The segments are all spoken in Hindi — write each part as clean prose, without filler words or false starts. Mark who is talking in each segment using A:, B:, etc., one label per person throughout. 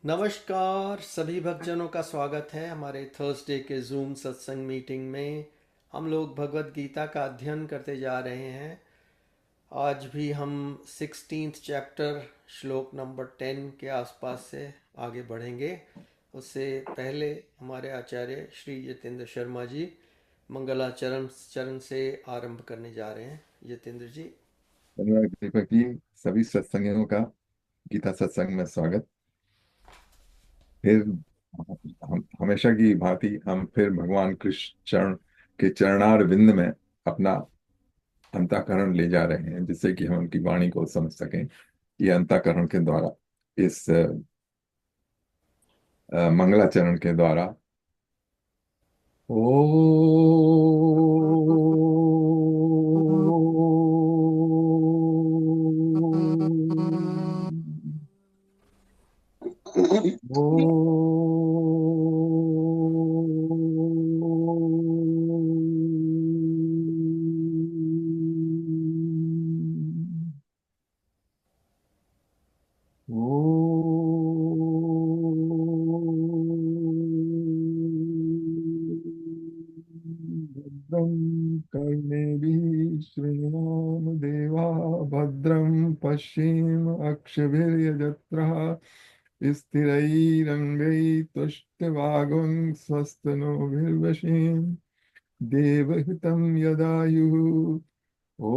A: नमस्कार सभी भक्तजनों का स्वागत है हमारे थर्सडे के जूम सत्संग मीटिंग में। हम लोग भगवत गीता का अध्ययन करते जा रहे हैं। आज भी हम 16th चैप्टर श्लोक नंबर 10 के आसपास से आगे बढ़ेंगे। उससे पहले हमारे आचार्य श्री जितेंद्र शर्मा जी मंगलाचरण चरण से आरंभ करने जा रहे हैं। जितेंद्र जी।
B: धन्यवाद दीपक जी। सभी सत्संगियों का गीता सत्संग में स्वागत। फिर हम हमेशा की भांति हम फिर भगवान कृष्ण चरण के चरणार विंद में अपना अंतःकरण ले जा रहे हैं, जिससे कि हम उनकी वाणी को समझ सकें। ये अंतःकरण के द्वारा, इस मंगलाचरण के द्वारा। ओ ओ भद्रं कर्णेभिः श्रीणाम देवा भद्रं पश्येम अक्षभिर्यजत्रः स्थिरैरङ्गैः स्वस्तनोभिर्वशेम देवहितं यदायुः। ॐ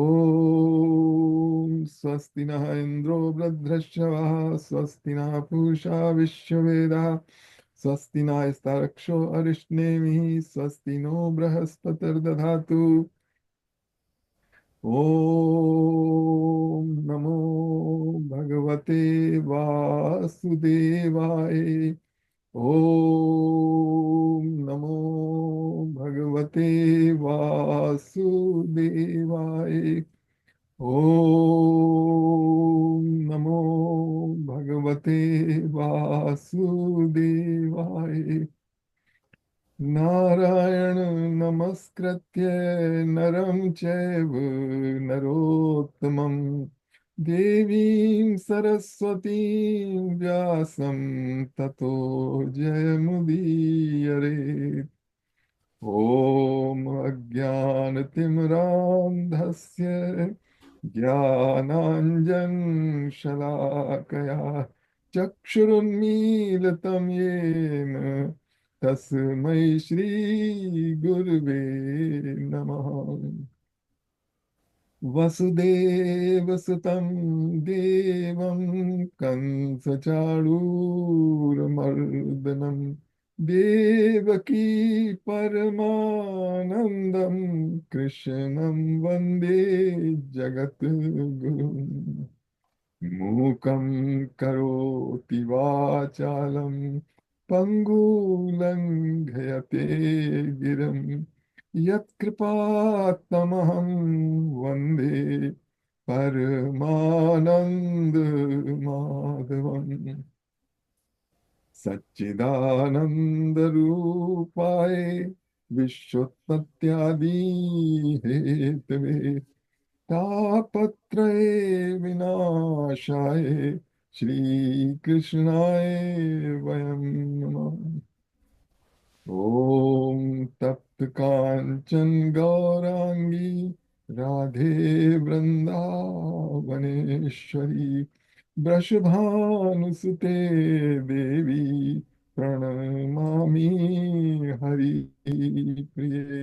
B: स्वस्ति नः इन्द्रो वृद्धश्रवः स्वस्ति नः पूषा विश्ववेदाः स्वस्ति नस्तार्क्ष्यो अरिष्णेमिः स्वस्ति नो बृहस्पतिर्दधातु। ॐ नमो भगवते वासुदेवाय। ॐ नमो भगवते वासुदेवाय। ॐ नमो भगवते वासुदेवाय। नारायण नमस्कृत्य नरं चैव नरोत्तमं देवीं सरस्वतीं व्यासं ततो जयमुदीरये। ॐ अज्ञानतिमिरान्धस्य ज्ञानाञ्जनशलाकया चक्षुरुन्मीलितं येन तस्मै श्रीगुरुवे नमः। वसुदेवसुतं देवं कंसचाणूरमर्दनं देवकी परमानन्दं कृष्णं वन्दे जगद्गुरुम्। मूकं करोति वाचालं पङ्गुलङ्घयते गिरं यत्कृपात्तमहं वन्दे परमानन्दमाधवम्। सच्चिदानन्दरूपाय विश्वोत्पत्त्यादिहेतवे तापत्रये विनाशाय श्रीकृष्णाय वयं नमः। ॐ तप्त काञ्चन गौरांगी राधे वृंदावनेश्वरी वृषभानुसुते देवी प्रणमामि हरिप्रिये।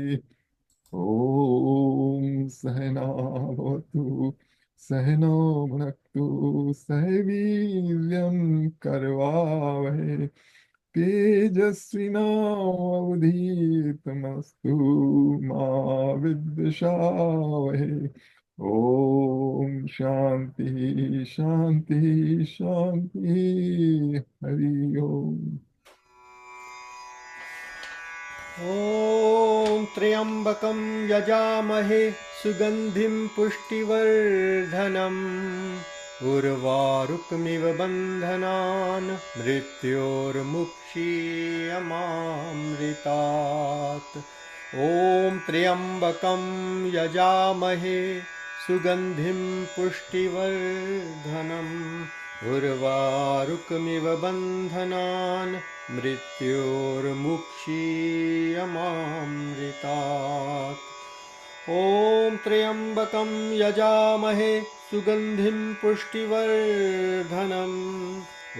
B: ॐ सहनावतु सहनौ भुनक्तु सह वीर्यं करवावहै तेजस्विनावधीतमस्तु मा विद्विषावहै। ॐ शांति शांति शांति। हरि ओम।
A: ॐ त्र्यम्बकं यजामहे सुगन्धिं पुष्टिवर्धनम् उर्वारुकमिव बन्धनान् मृत्योर्मुक्षीयमामृतात्। ॐ त्र्यम्बकं यजामहे सुगन्धिं पुष्टिवर्धनम् उर्वारुकमिव बन्धनान् मृत्योर्मुक्षीयमामृतात्। ॐ त्र्यम्बकं यजामहे सुगन्धिं पुष्टिवर्धनम्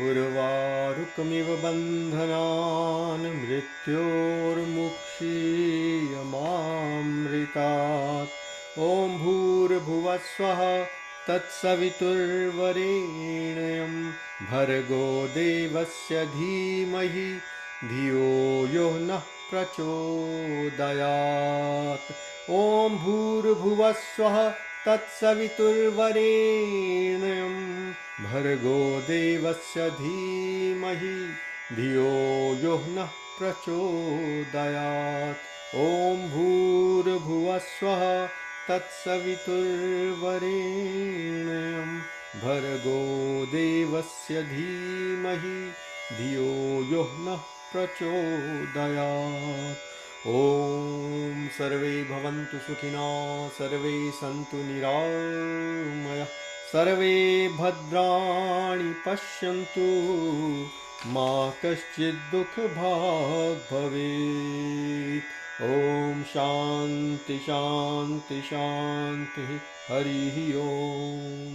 A: उर्वारुकमिव बन्धनान् मृत्योर्मुक्षीयमामृतात्। ॐ भूर्भुवः स्वः तत्सवितुर्वरेण्यं भर्गो देवस्य धीमहि धियो यो नः प्रचोदयात्। ॐ भूर्भुवः स्वः तत्सवितुर्वरेण्यं भर्गो देवस्य धीमहि धियो यो नः प्रचोदयात्। ॐ भूर्भुवः स्वः तत्सवितुर्वरेण्यं भर्गो देवस्य धीमहि धियो यो नः प्रचोदयात्। ॐ सर्वे भवन्तु सुखिनः, सर्वे सन्तु निरामयाः, सर्वे भद्राणि पश्यन्तु, मा कश्चित् दुःखभाग् भवेत्। ॐ शान्ति शान्ति शान्ति। हरिः ओम्।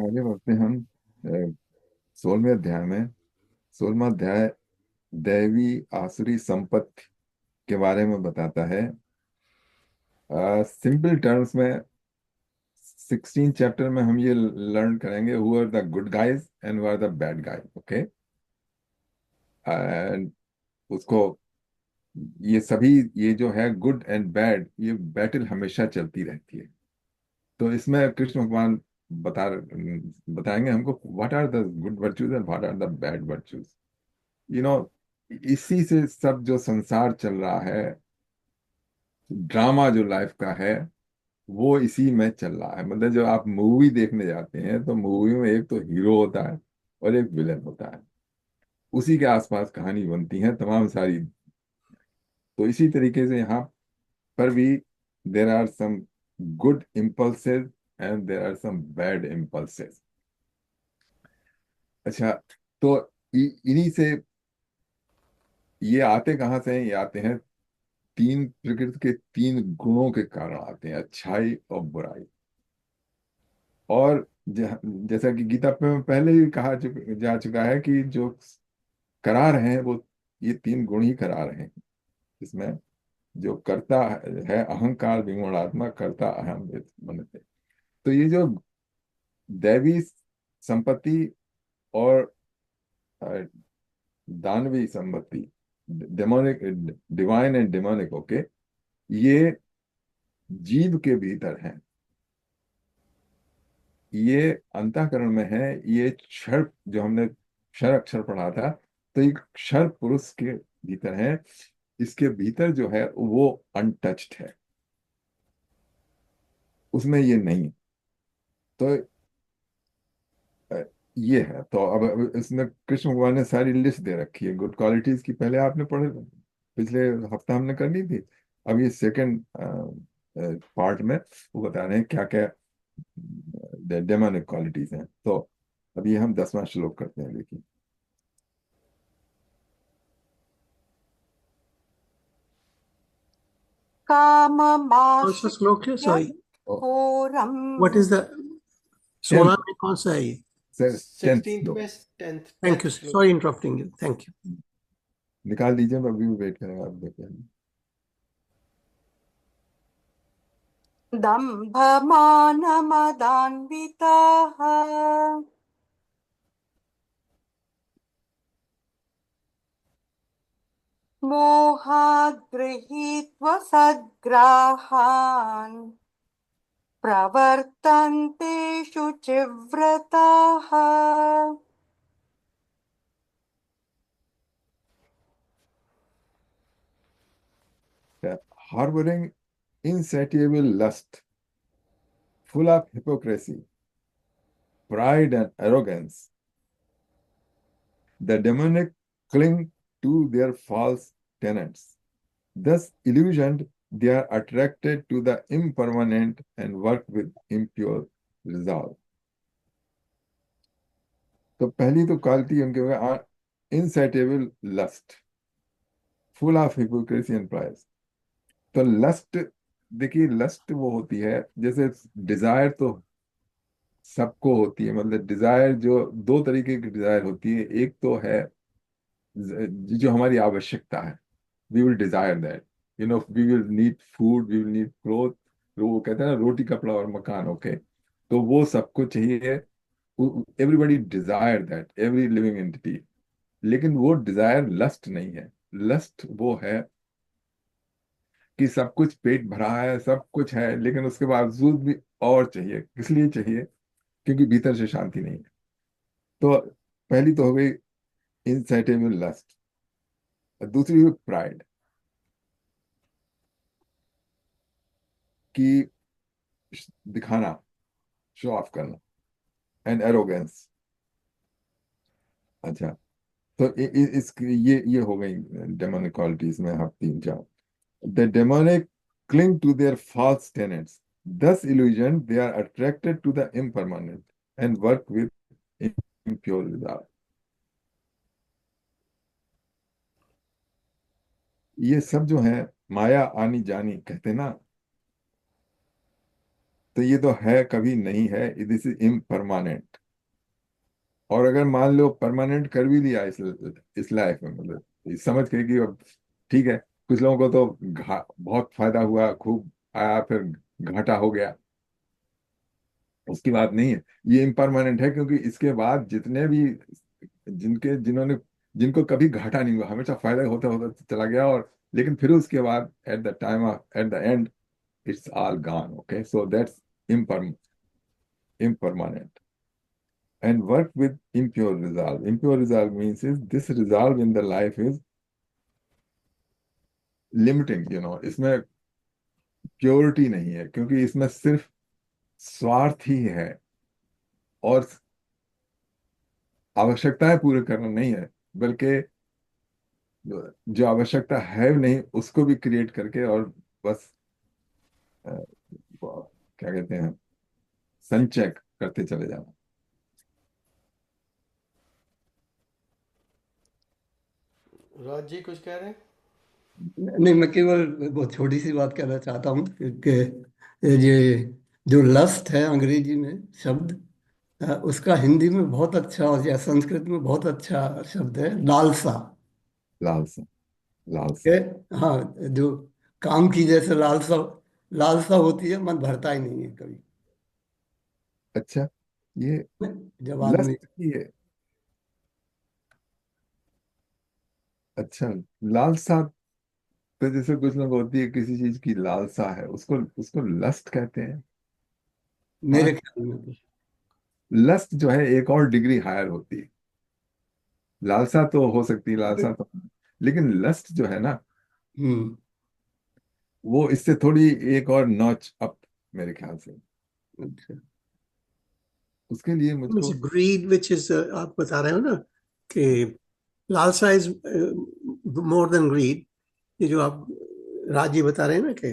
B: आगे बढ़ते हैं हम 16वें अध्याय में। 16वां अध्याय दैवी आसुरी संपत्ति के बारे में बताता है। सिंपल टर्म्स में 16 चैप्टर में हम ये लर्न करेंगे who are the good guys and who are the bad guys. Okay, and उसको ये सभी, ये जो है गुड एंड बैड, ये बैटल हमेशा चलती रहती है। तो इसमें कृष्ण भगवान बताएंगे हमको what are the good virtues and what are the bad virtues. You know, इसी से सब जो संसार चल रहा है, ड्रामा जो लाइफ का है, वो इसी में चल रहा है। मतलब जब आप मूवी देखने जाते हैं तो मूवी में एक तो हीरो होता है और एक विलन होता है, उसी के आसपास कहानी बनती है तमाम सारी। तो इसी तरीके से यहाँ पर भी there are some good impulses and there are some bad impulses. अच्छा, तो इन्हीं से ये आते कहाँ से हैं? ये आते हैं तीन प्रकृति के तीन गुणों के कारण आते हैं, अच्छाई और बुराई। और जैसा कि गीता में पहले ही जा चुका है कि जो करा रहे हैं वो ये तीन गुण ही करा रहे हैं। इसमें जो करता है अहंकार विमूढ़ात्मा करता अहम मनते। तो ये जो दैवी संपत्ति और अ, दानवी संपत्ति, demonic, divine and demonic, okay, ये जीव के भीतर है, ये अंतःकरण में है। ये क्षर जो हमने क्षर अक्षर पढ़ा था, तो ये क्षर पुरुष के भीतर है। इसके भीतर जो है वो अनटच्ड है, उसमें ये नहीं। तो अ, ये है। तो अब इसमें कृष्ण भगवान ने सारी लिस्ट दे रखी है गुड क्वालिटीज की। पहले आपने पढ़े, पिछले हफ्ता हमने कर ली थी। अब ये सेकंड पार्ट में वो बता रहे हैं क्या क्या डेमोनिक क्वालिटीज हैं। तो अभी हम 10वां श्लोक करते हैं, देखिए।
C: कौन सा श्लोक है? Sorry, what is the 16
B: tenth,
C: में कौन सा है ये?
B: सर 10th
A: 16th
B: श्लोक।
A: में 10th
C: थैंक यू,
A: श्लोक।
C: Sorry interrupting you, thank you.
B: निकाल दीजिए, मैं अभी भी वेट करेंगे, आप देखिए।
D: दम्भमानमदान्विताः मोहात् गृहीत्वा सद्ग्राहान् प्रवर्तन्ते शुचिव्रताः।
B: Harboring insatiable lust, full of hypocrisy, pride, and arrogance, the demonic cling to their false tenets. Thus illusioned, they are attracted to the impermanent and work with impure resolve. तो पहली तो क्वालिटी उनके होगा insatiable lust, full of hypocrisy and prize. तो लस्ट, देखिए लस्ट वो होती है, जैसे डिजायर तो सबको होती है, मतलब डिजायर जो दो तरीके की डिजायर होती है। एक तो है जो हमारी आवश्यकता है, we will desire that, you know, we will need food, we will need cloth, वो कहते हैं ना रोटी कपड़ा और मकान, ओके। तो वो सबको चाहिए, everybody desire that, every living entity. लेकिन वो डिजायर लस्ट नहीं है। लस्ट वो है कि सब कुछ पेट भरा है, सब कुछ है, लेकिन उसके बावजूद भी और चाहिए। किस लिए चाहिए? क्योंकि भीतर से शांति नहीं है। तो पहली तो हो गई इनसैटिएबल लस्ट, और दूसरी हुई प्राइड, कि दिखाना, शो ऑफ करना, एंड एरोगेंस। अच्छा, तो इस ये हो गई डेमोनिक क्वालिटीज में, हम तीन चार। The demonic cling to their false tenets, thus illusion they are attracted to the impermanent and work with impure desire। ये सब जो है माया आनी जानी कहते हैं ना, तो ये तो है कभी नहीं है, दिस इज इम्परमानेंट। और अगर मान लो परमानेंट कर भी लिया इस लाइफ में, मतलब ये समझ के कि अब ठीक है, कुछ लोगों को तो बहुत फायदा हुआ, खूब आया, फिर घाटा हो गया, उसकी बात नहीं है। ये इम्परमानेंट है, क्योंकि इसके बाद जितने भी जिन्होंने जिनको कभी घाटा नहीं हुआ, हमेशा फायदा होता होता चला गया, और लेकिन फिर उसके बाद at the end it's all gone. Okay, so that's impermanent. And work with impure resolve. Impure resolve means is this resolve in the life is limiting, you know, इसमें प्योरिटी नहीं है, क्योंकि इसमें सिर्फ स्वार्थ ही है, और आवश्यकताएं पूरे करना नहीं है, बल्कि जो आवश्यकता है नहीं उसको भी क्रिएट करके, और बस क्या कहते हैं, संचय करते चले जाना।
A: राज जी कुछ कह रहे हैं?
C: नहीं, मैं केवल बहुत छोटी सी बात कहना चाहता हूँ कि ये जो लस्ट है अंग्रेजी में शब्द, उसका हिंदी में बहुत अच्छा, और या संस्कृत में बहुत अच्छा शब्द है लालसा।
B: लालसा, लालसा।
C: के हाँ, जो काम की जैसे लालसा, लालसा होती है, मन भरता ही नहीं है कभी।
B: अच्छा, ये
C: जब आदमी,
B: लस्ट की है। अच्छा, लालसा। तो जैसे कुछ लोग होती है किसी चीज की लालसा है, उसको उसको लस्ट कहते हैं। हाँ,
C: मेरे ख्याल में तो।
B: लस्ट जो है एक और डिग्री हायर होती है। लालसा तो हो सकती है, लालसा तो, लेकिन लस्ट जो है ना,
C: हम्म।
B: वो इससे थोड़ी एक और नॉच अप, मेरे ख्याल से।
C: अच्छा।
B: उसके लिए
E: It's
B: मुझको
E: greed, which is आप बता रहे हो ना कि लालसा इज मोर देन ग्रीड। ये जो आप राजी बता रहे हैं ना कि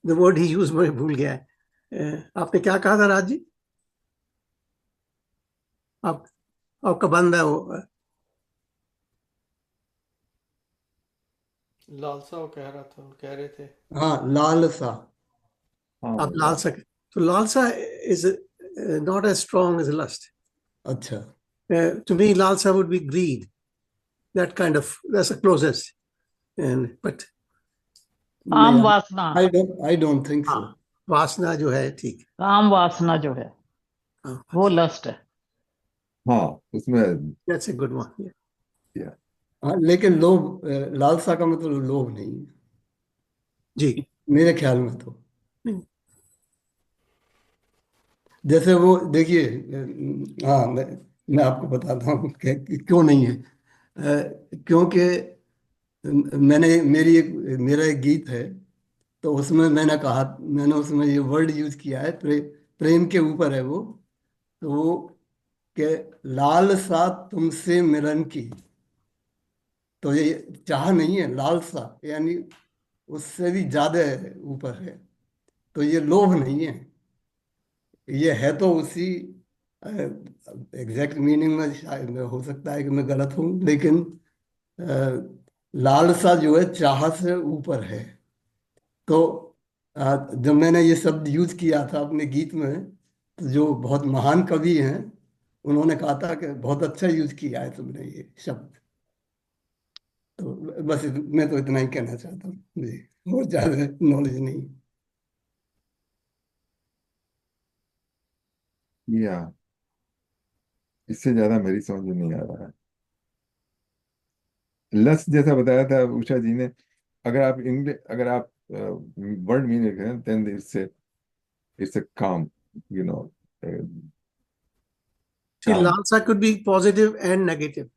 E: द वर्ड ही यूज मैं भूल गया है। आपने क्या कहा था राज जी? आप आपका बंद है वो।
A: लालसा वो कह रहा था, कह रहे थे।
C: हाँ, लालसा।
B: हाँ,
E: आप लालसा तो लालसा is not as strong as lust.
C: अच्छा।
E: To me, lalsa would be greed. That kind of, that's the closest. And but
F: काम
C: नहीं,
F: वासना,
C: आई डोंट थिंक सो।
E: हाँ, वासना जो है ठीक।
F: काम वासना जो है
E: हाँ,
F: वो लस्ट है।
B: हाँ, उसमें
E: that's a good one.
B: या,
C: हाँ, लेकिन लोभ, लालसा का मतलब लोभ नहीं है
E: जी।
C: मेरे ख्याल में तो।
E: नहीं,
C: जैसे वो देखिए, हाँ, मैं आपको बताता हूँ कि क्यों नहीं है। क्योंकि मेरा एक गीत है, तो उसमें मैंने उसमें ये वर्ड यूज किया है, प्रेम के ऊपर है वो। तो वो के लालसा तुमसे मिलन की, तो ये चाह नहीं है, लालसा यानी उससे भी ज्यादा ऊपर है। तो ये लोभ नहीं है, ये है तो उसी एग्जैक्ट मीनिंग में शायद हो सकता है कि मैं गलत हूँ, लेकिन अ, लालसा जो है चाह से ऊपर है। तो जब मैंने ये शब्द यूज किया था अपने गीत में, तो जो बहुत महान कवि हैं उन्होंने कहा था कि बहुत अच्छा यूज किया है तुमने ये शब्द। तो बस मैं तो इतना ही कहना चाहता हूँ जी, और ज्यादा नॉलेज नहीं।
B: या इससे ज्यादा मेरी समझ में नहीं आ रहा है। लस्ट जैसा बताया था उषा जी ने, अगर आप इंग्लिश, अगर आप वर्ड मीनिंग करें, then it's a calm, you know.
E: See,
B: Calm.
E: lalsa could be positive and negative.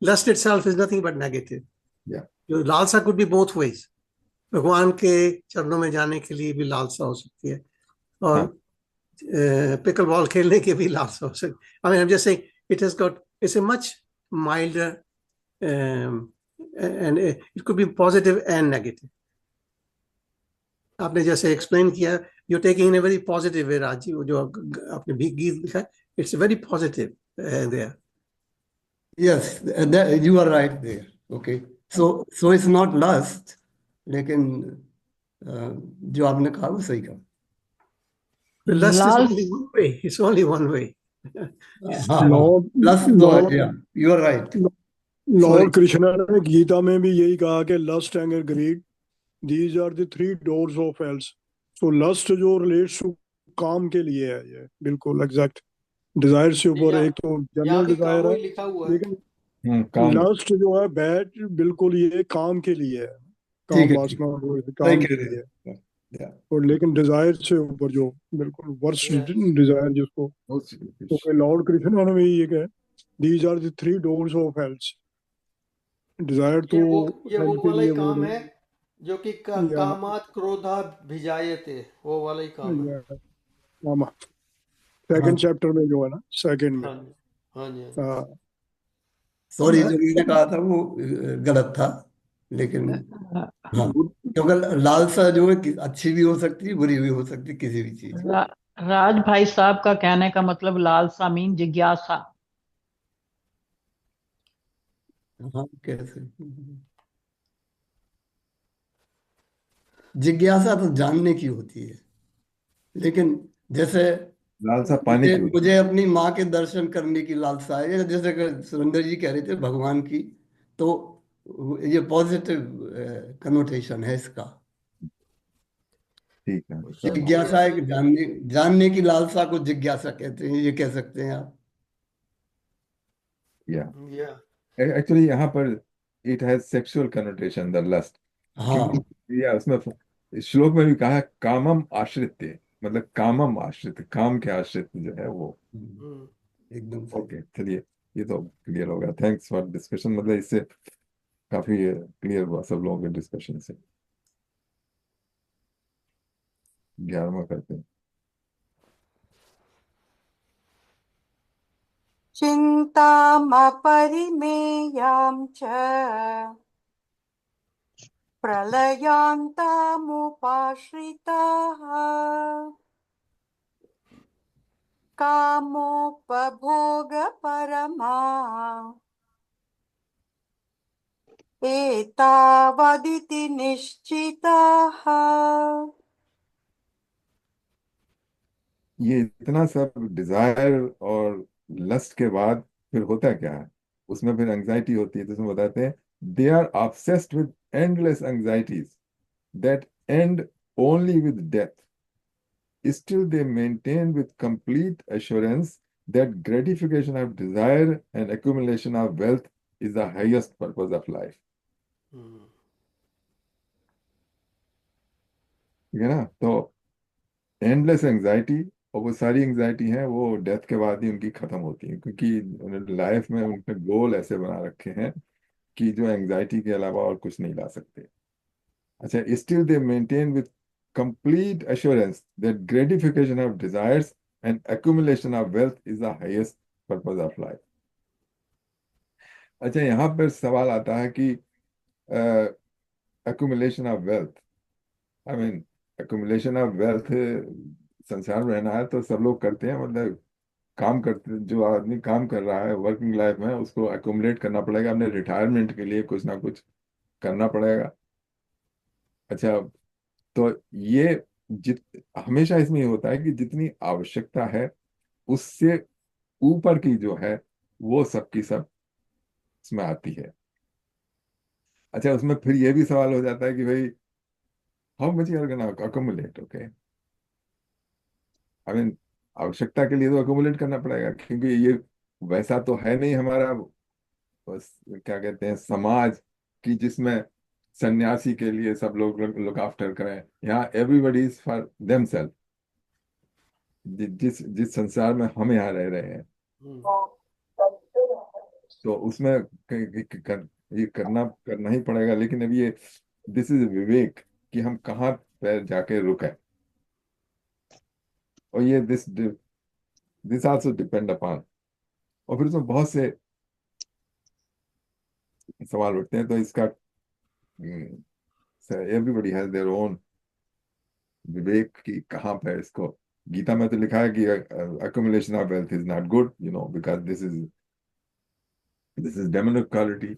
E: Lust itself is nothing but negative.
B: Yeah.
E: जो लालसा could be both ways. भगवान के चरणों में जाने के लिए भी लालसा हो सकती है, और पिकल बॉल खेलने के भी लालसा हो सकती है. I mean, I'm just saying it's a much milder, and it could be positive and negative. आपने जैसे एक्सप्लेन किया, you're taking in a very positive way, राजी, वो जो आपने भी गीत लिखा है, it's very positive there.
C: Yes, you are right there. Okay, so it's not lust, लेकिन जो आपने कहा वो सही कहा।
E: The lust is
F: लाल
E: only one way. It's only one way.
C: हाँ,
G: लॉर्ड
C: लस्ट तो
G: लॉर्ड
C: या you are right.
G: Lord Krishna ने गीता में भी यही कहा कि lust anger greed these are the three doors of hells. So lust जो रिलेट्स टू काम के लिए है, ये बिल्कुल एग्जैक्ट डिजायर से ऊपर। एक तो
A: यहाँ
G: जनरल
A: भी
G: डिजायर
A: कामो
G: है,
A: ही लिखा हुआ है।
G: लेकिन
B: काम।
G: लस्ट जो है बैड बिल्कुल ये काम के लिए है,
C: ठीक
G: काम
C: है,
G: वासना वो
C: सही
G: काम
C: कह
G: के
C: रहे
G: लिए है।
C: हैं।
G: और लेकिन डिजायर से ऊपर जो बिल्कुल वर्स्ट
A: Yes.
G: डिजायर जिसको, तो लॉर्ड कृष्ण ने भी ये कहा these are the three doors of hells. Desire तो
A: ये वो
G: हेल्थ के
A: वाला ही
G: लिए वो
A: काम है जो कि
G: या
A: कामात क्रोधात भिजायते, वो वाला ही काम है।
G: या
C: हाँ,
G: सेकंड चैप्टर में जो है ना, सेकंड में।
A: हाँ जी, हाँ जी, हाँ जी।
G: हाँ,
C: सॉरी जो मैंने कहा था वो गलत था, लेकिन हाँ, क्योंकि लालसा जो है अच्छी भी हो सकती है, बुरी भी हो सकती है, किसी भी चीज।
F: रा, राज भाई साहब का कहने का मतलब लालसा मीन जिज्ञासा।
C: हाँ, कैसे जिज्ञासा तो जानने की होती है, लेकिन जैसे
B: लालसा पाने
C: मुझे
B: की होती
C: मुझे अपनी माँ के दर्शन करने की लालसा है, या जैसे कि सुरेंद्र जी कह रहे थे भगवान की, तो ये पॉजिटिव कनोटेशन है इसका।
B: है। ठीक है,
A: शायद
B: समझ गया।
C: जिज्ञासा एक जानने जानने की लालसा को जिज्ञासा कहते हैं, ये कह सकते हैं आप।
B: या
A: या
B: एक्चुअली यहाँ पर it has sexual connotation, the lust.
C: हाँ,
B: क्योंकि या उसमें श्लोक में भी कहा है कामम आश्रित, मतलब कामम आश्रित, काम के आश्रित जो है वो।
A: हम्म,
C: एकदम सही।
B: ओके, चलिए, ये तो क्लियर हो गया। थैंक्स फॉर डिस्कशन, मतलब इससे काफी क्लियर हुआ सब लोगों के डिस्कशन से। 11वां करते हैं।
D: चिन्तामपरिमेयां च प्रलयान्तामुपाश्रिताः कामोपभोगपरमा एतावदिति निश्चिताः।
B: ये इतना सब डिजायर और लस्ट के बाद फिर होता क्या है, उसमें फिर एंग्जाइटी होती है। तो उसमें बताते हैं they are obsessed with endless anxieties that end only with death, still they maintain with complete assurance that gratification of desire and accumulation of wealth is the highest purpose of life.
A: हम्म,
B: ठीक है ना? तो एंडलेस एंग्जाइटी, और वो सारी एंग्जाइटी है वो डेथ के बाद ही उनकी खत्म होती है, क्योंकि लाइफ में उनके गोल ऐसे बना रखे हैं कि जो एंग्जाइटी के अलावा और कुछ नहीं ला सकते। अच्छा, still they maintain with complete assurance that gratification of desires and accumulation of wealth is the highest purpose of life. अच्छा, यहाँ पर सवाल आता है कि accumulation of wealth. I mean, accumulation of wealth, संसार में रहना है तो सब लोग करते हैं, मतलब काम करते, जो आदमी काम कर रहा है वर्किंग लाइफ में, उसको accumulate करना पड़ेगा, अपने रिटायरमेंट के लिए कुछ ना कुछ करना पड़ेगा। अच्छा, तो ये हमेशा इसमें ये होता है कि जितनी आवश्यकता है उससे ऊपर की जो है वो सबकी सब इसमें आती है। अच्छा, उसमें फिर ये भी सवाल हो जाता है कि भाई how much you are gonna accumulate, okay. I mean, आवश्यकता के लिए तो अकोमुलेट करना पड़ेगा, क्योंकि ये वैसा तो है नहीं हमारा, बस क्या कहते हैं, समाज की, जिसमें सन्यासी के लिए सब लोग लुक आफ्टर करें। यहाँ एवरीबडी इज फॉर देमसेल्फ। जिस जिस संसार में हम यहाँ रह रहे हैं, तो उसमें ये करना ही पड़ेगा। लेकिन अब ये दिस इज विवेक कि हम कहाँ पे जाके रुके, और ये दिस आल्सो डिपेंड अपॉन। और फिर उसमें बहुत से सवाल उठते हैं, तो इसका एवरीबडी हैज देयर ओन विवेक की कहाँ पे इसको। गीता में तो लिखा है कि accumulation of wealth is not good, because this is demonic quality,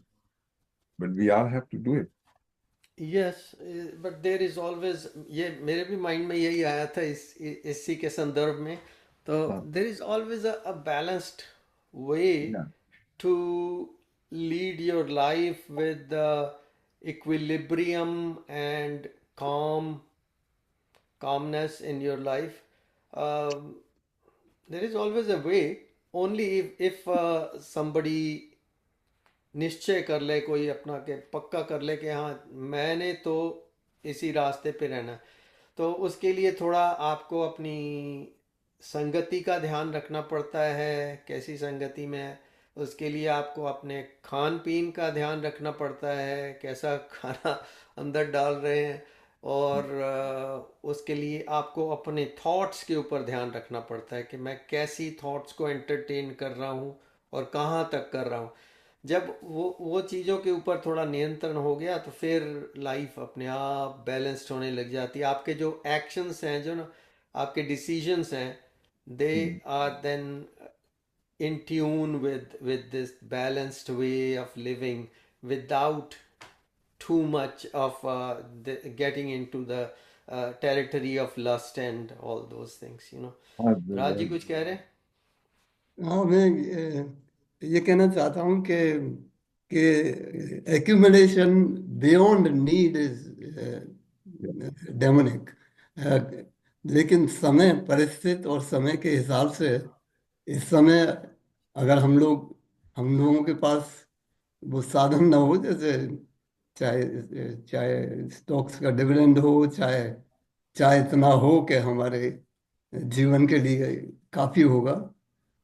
B: but we all have to do it.
A: Yes, but there is always, ये मेरे भी माइंड में यही आया था इसी के संदर्भ में। तो
B: हाँ,
A: there is always a balanced way
B: yeah.
A: to lead your life with the equilibrium and calmness in your life. There is always a way, only if somebody निश्चय कर ले, कोई अपना के पक्का कर ले कि हाँ मैंने तो इसी रास्ते पे रहना है, तो उसके लिए थोड़ा आपको अपनी संगति का ध्यान रखना पड़ता है, कैसी संगति में है। उसके लिए आपको अपने खान पीन का ध्यान रखना पड़ता है, कैसा खाना अंदर डाल रहे हैं। और उसके लिए आपको अपने थॉट्स के ऊपर ध्यान रखना पड़ता है कि मैं कैसी थॉट्स को एंटरटेन कर रहा हूँ और कहाँ तक कर रहा हूँ। जब वो चीज़ों के ऊपर थोड़ा नियंत्रण हो गया तो फिर लाइफ अपने आप बैलेंस्ड होने लग जाती है। आपके जो एक्शंस हैं, जो ना आपके डिसीजंस हैं, they are then in tune with this balanced way of living without too much of getting into the territory of lust and all those things,
B: हाँ,
A: राज जी कुछ कह रहे हैं?
C: हाँ, मैं ये कहना चाहता हूँ कि accumulation beyond need is demonic. लेकिन समय, परिस्थिति और समय के हिसाब से इस समय अगर हम लोगों के पास वो साधन ना हो, जैसे चाहे चाहे स्टॉक्स का डिविडेंड हो, चाहे चाहे इतना हो कि हमारे जीवन के लिए काफी होगा,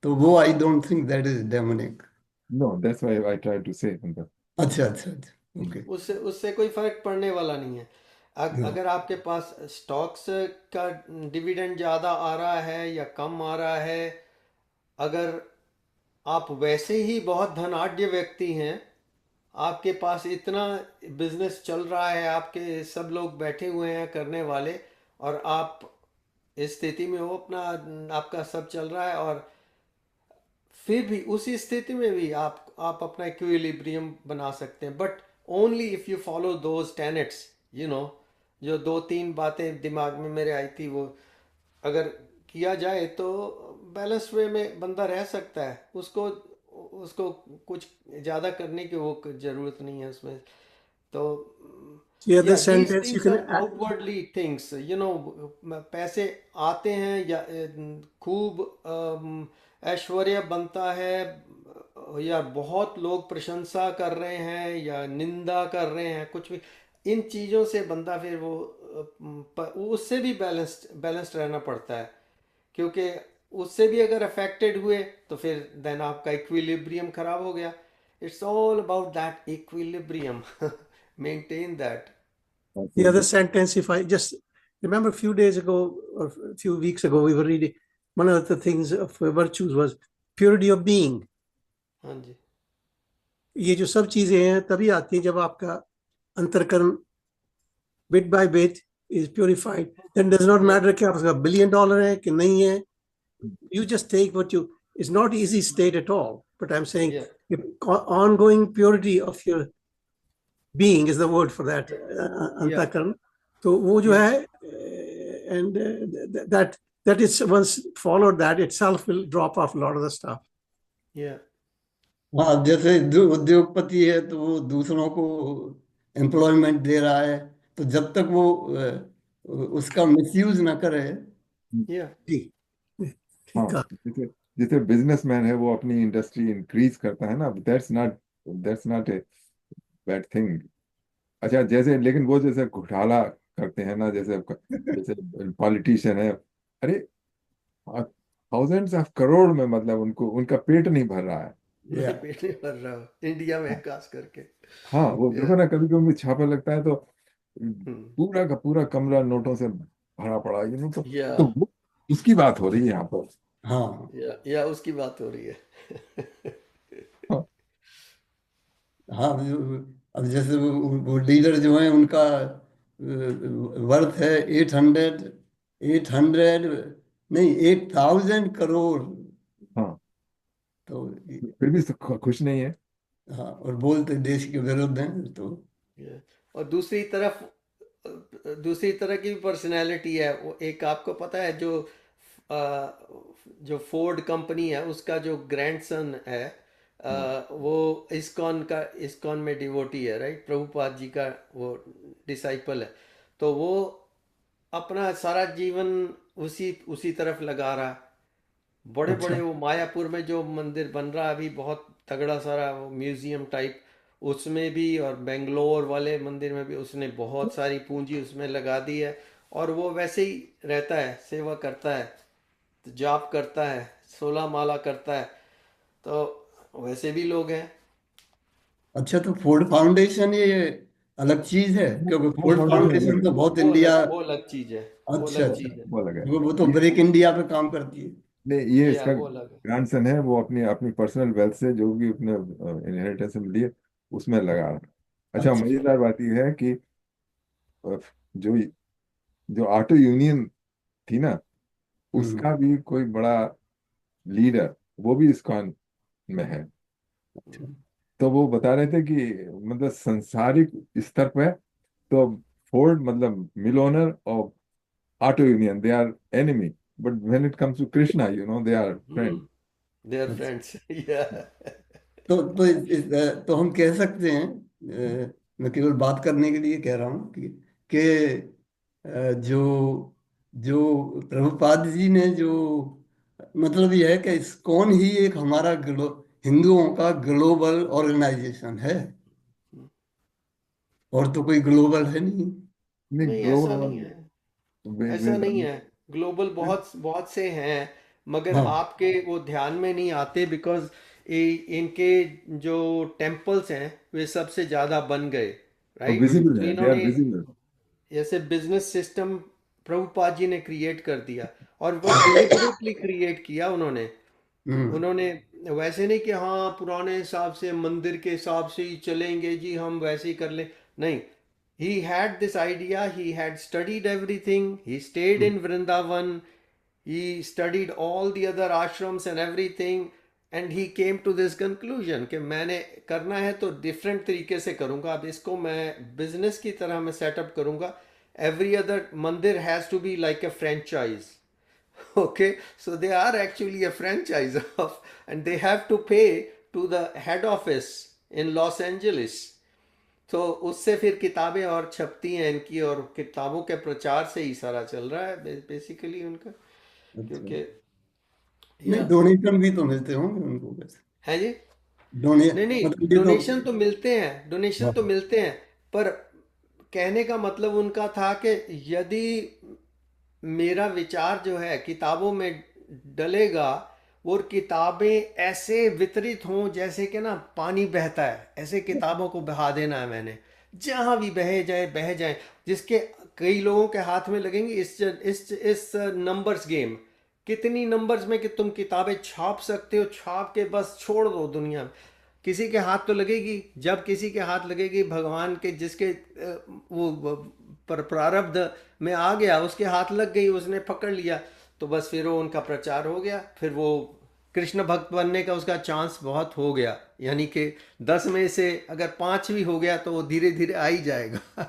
C: तो वो I don't think that is demonic.
B: no, that's why I try to say,
C: अच्छा अच्छा अच्छा, ओके।
A: उससे कोई फर्क पड़ने वाला नहीं है। अगर आपके पास स्टॉक्स का डिविडेंड ज़्यादा आ रहा है या कम आ रहा है, अगर आप वैसे ही बहुत धनाढ्य व्यक्ति हैं, आपके पास इतना बिजनेस चल रहा है, आपके सब लोग बैठे हुए हैं करने वाले, और आप इस स्थिति में हो, अपना आपका सब चल रहा है, और फिर भी उसी स्थिति में भी आप अपना इक्विलिब्रियम बना सकते हैं, but only if you follow those tenets, जो 2-3 बातें दिमाग में मेरे आई थी, वो अगर किया जाए तो बैलेंस वे में बंदा रह सकता है। उसको कुछ ज़्यादा करने की वो जरूरत नहीं है उसमें। तो
E: The other
A: these
E: sentence you
A: things
E: can
A: are outwardly things, पैसे आते हैं या खूब ऐश्वर्य बनता है, या बहुत लोग प्रशंसा कर रहे हैं या निंदा कर रहे हैं, कुछ भी इन चीज़ों से बंदा फिर वो उससे भी बैलेंस्ड रहना पड़ता है, क्योंकि उससे भी अगर अफेक्टेड हुए तो फिर देन आपका इक्विलिब्रियम खराब हो गया। It's all about that equilibrium, maintain that.
E: the other sentence, if I just remember a few days ago or a few weeks ago, we were reading one of the things of virtues was purity of being.
A: हाँ जी,
E: ये जो सब चीजें हैं तभी आती हैं जब आपका अंतःकरण bit by bit is purified, then it does not matter कि आपका $1 billion है कि नहीं है. You just take what you. It's not easy state at all. But I'm saying
A: Yeah.
E: the ongoing purity of your being is the word for that. अंतःकरण. तो वो जो है, and that is once followed, that itself will drop off a lot of the stuff.
A: Yeah.
C: हाँ, जैसे जो उद्योगपति है तो वो दूसरों को एम्प्लॉयमेंट दे रहा है, तो जब तक वो उसका मिसयूज ना करे।
A: Yeah.
E: जी.
B: हाँ,
E: ठीक है.
B: जैसे जैसे बिजनेसमैन है वो अपनी इंडस्ट्री इंक्रीज करता है ना, that's not a bad thing. अच्छा, जैसे लेकिन वो जैसे घोटाला करते हैं ना, जैसे जैसे पॉलिटिशियन है, अरे थाउजेंड्स ऑफ करोड़ में, मतलब उनको उनका पेट नहीं भर रहा है।
E: Yeah.
A: पेट नहीं भर रहा हो, इंडिया में खास करके.
B: हाँ, वो देखो ना, कभी कभी छापा लगता है तो पूरा का पूरा कमरा नोटों से भरा पड़ा, तो
A: या
B: वो उसकी बात हो रही है यहाँ पर।
C: हाँ
A: या उसकी बात हो रही है.
B: हाँ,
C: हाँ, अब जैसे वो लीडर जो है उनका वर्थ है 800 नहीं 8,000 करोड़।
B: हाँ,
C: तो
B: फिर भी खुश नहीं है।
C: हाँ, और बोलते देश के विरुद्ध हैं तो।
A: Yeah. और दूसरी तरह की पर्सनैलिटी है वो, एक आपको पता है जो फोर्ड कंपनी है उसका जो ग्रैंडसन है, वो इस्कॉन में डिवोटी है, राइट, प्रभुपाद जी का वो डिसाइपल है. तो वो अपना सारा जीवन उसी तरफ लगा रहा. बड़े
C: अच्छा।
A: बड़े वो मायापुर में जो मंदिर बन रहा है अभी, बहुत तगड़ा सारा वो म्यूजियम टाइप, उसमें भी, और बेंगलोर वाले मंदिर में भी उसने बहुत सारी पूंजी उसमें लगा दी है. और वो वैसे ही रहता है, सेवा करता है, जाप करता है, 16 माला करता है. तो वैसे भी लोग हैं.
C: अच्छा, तो फोर्ड फाउंडेशन ये अलग चीज है, क्योंकि
B: वो
C: फोर्ड
B: फाउंडेशन
C: फाउंडेशन
B: अलग
C: तो
B: है,
C: बहुत इंडिया।
A: वो अलग चीज है. वो
C: अच्छा
A: अलग
C: अच्छा,
A: चीज है.
B: वो अलग है।
C: वो तो ब्रेक इंडिया पे काम करती है।
B: नहीं, ये
A: या
B: इसका
A: वो अलग है.
B: ग्रैंडसन है, वो अपनी अपनी पर्सनल वेल्थ से जो भी अपने इनहेरिटेंस से मिली है उसमें लगा रहा है। अच्छा,
C: अच्छा।
B: मजेदार बात यह है कि जो जो ऑटो यूनियन थी ना, उसका भी कोई बड़ा लीडर वो भी इस्कॉन में है।
C: अच्छा।
B: तो वो बता रहे थे कि मतलब संसारिक स्तर पे तो फोर्ड मतलब मिल ओनर और auto union they are enemy, but when it comes to Krishna they are friend.
A: They are
C: अच्छा।
A: फ्रेंड्स. या
C: तो हम कह सकते हैं, मैं केवल बात करने के लिए कह रहा हूँ कि जो जो प्रभुपाद जी ने जो मतलब ये है कि इस्कॉन ही एक हमारा हिंदुओं का ग्लोबल ऑर्गेनाइजेशन है, और तो कोई ग्लोबल है नहीं।
B: नहीं,
A: नहीं, ऐसा नहीं है. ऐसा नहीं है. ग्लोबल बहुत बहुत से हैं, मगर
C: हाँ।
A: आपके वो ध्यान में नहीं आते, बिकॉज इनके जो टेम्पल्स हैं वे सबसे ज्यादा बन गए, राइट.
B: विजिबल
A: तो
B: है, दे आर
A: इन्होंने
B: विजिबल।
A: ऐसे बिजनेस सिस्टम प्रभुपाद जी ने क्रिएट कर दिया, और वो डिलिबरेटली क्रिएट किया उन्होंने.
C: हम्म।
A: उन्होंने वैसे नहीं कि हाँ पुराने हिसाब से मंदिर के हिसाब से ही चलेंगे जी, हम वैसे ही कर लें. नहीं, he had this idea, he had studied everything, he stayed in Vrindavan, he studied all the other ashrams and everything, and he came to this conclusion कि मैंने करना है तो डिफरेंट तरीके से करूँगा. अब इसको मैं बिजनेस की तरह मैं सेटअप करूँगा. एवरी अदर मंदिर has to be like a franchise. Okay, so they are actually a franchise of, and they have to pay to the head office in Los Angeles. तो उससे फिर किताबें और छपती हैं इनकी, और किताबों के प्रचार से ही सारा चल रहा है बेसिकली उनका.
C: अच्छा।
A: क्योंकि
C: नहीं,
A: या
C: डोनेशन भी तो मिलते होंगे उनको वैसे।
A: है जी. नहीं नहीं,
C: मतलब ये तो।
A: डोनेशन तो मिलते हैं, डोनेशन
C: हाँ।
A: तो मिलते हैं, पर कहने का मतलब उनका था कि यदि मेरा विचार जो है किताबों में डलेगा, वो किताबें ऐसे वितरित हों जैसे कि ना पानी बहता है, ऐसे किताबों को बहा देना है मैंने, जहां भी बह जाए, जिसके कई लोगों के हाथ में लगेंगी. इस नंबर्स गेम, कितनी नंबर्स में कि तुम किताबें छाप सकते हो, छाप के बस छोड़ दो दुनिया में. किसी के हाथ तो लगेगी, जब किसी के हाथ लगेगी भगवान के, जिसके वो पर प्रारब्ध में आ गया, उसके हाथ लग गई, उसने पकड़ लिया, तो बस फिर वो उनका प्रचार हो गया, फिर वो कृष्ण भक्त बनने का उसका चांस बहुत हो गया। यानी कि 10 में से अगर 5 भी हो गया तो वो धीरे धीरे आ ही जाएगा।
C: हाँ।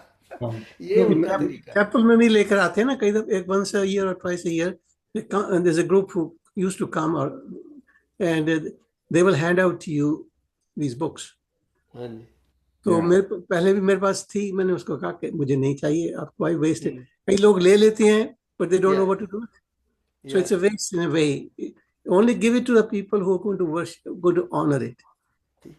A: ये उनका तरीका है।
E: चैपल में भी लेकर आते हैं ना कई दफे, एक once a year or twice a year there's a group who used to come or and they will hand out to you these books.
A: हाँ जी।
E: तो
B: Yeah.
E: पहले भी मेरे पास थी, मैंने उसको कहा कि मुझे नहीं चाहिए, आपको आई वेस्ट है।
A: हम्म,
E: कई लोग ले लेते हैं but they don't know
A: yeah,
E: what to do. So
A: yeah,
E: it's a waste in a way. Only give it to the people who are going to worship, going to honor it.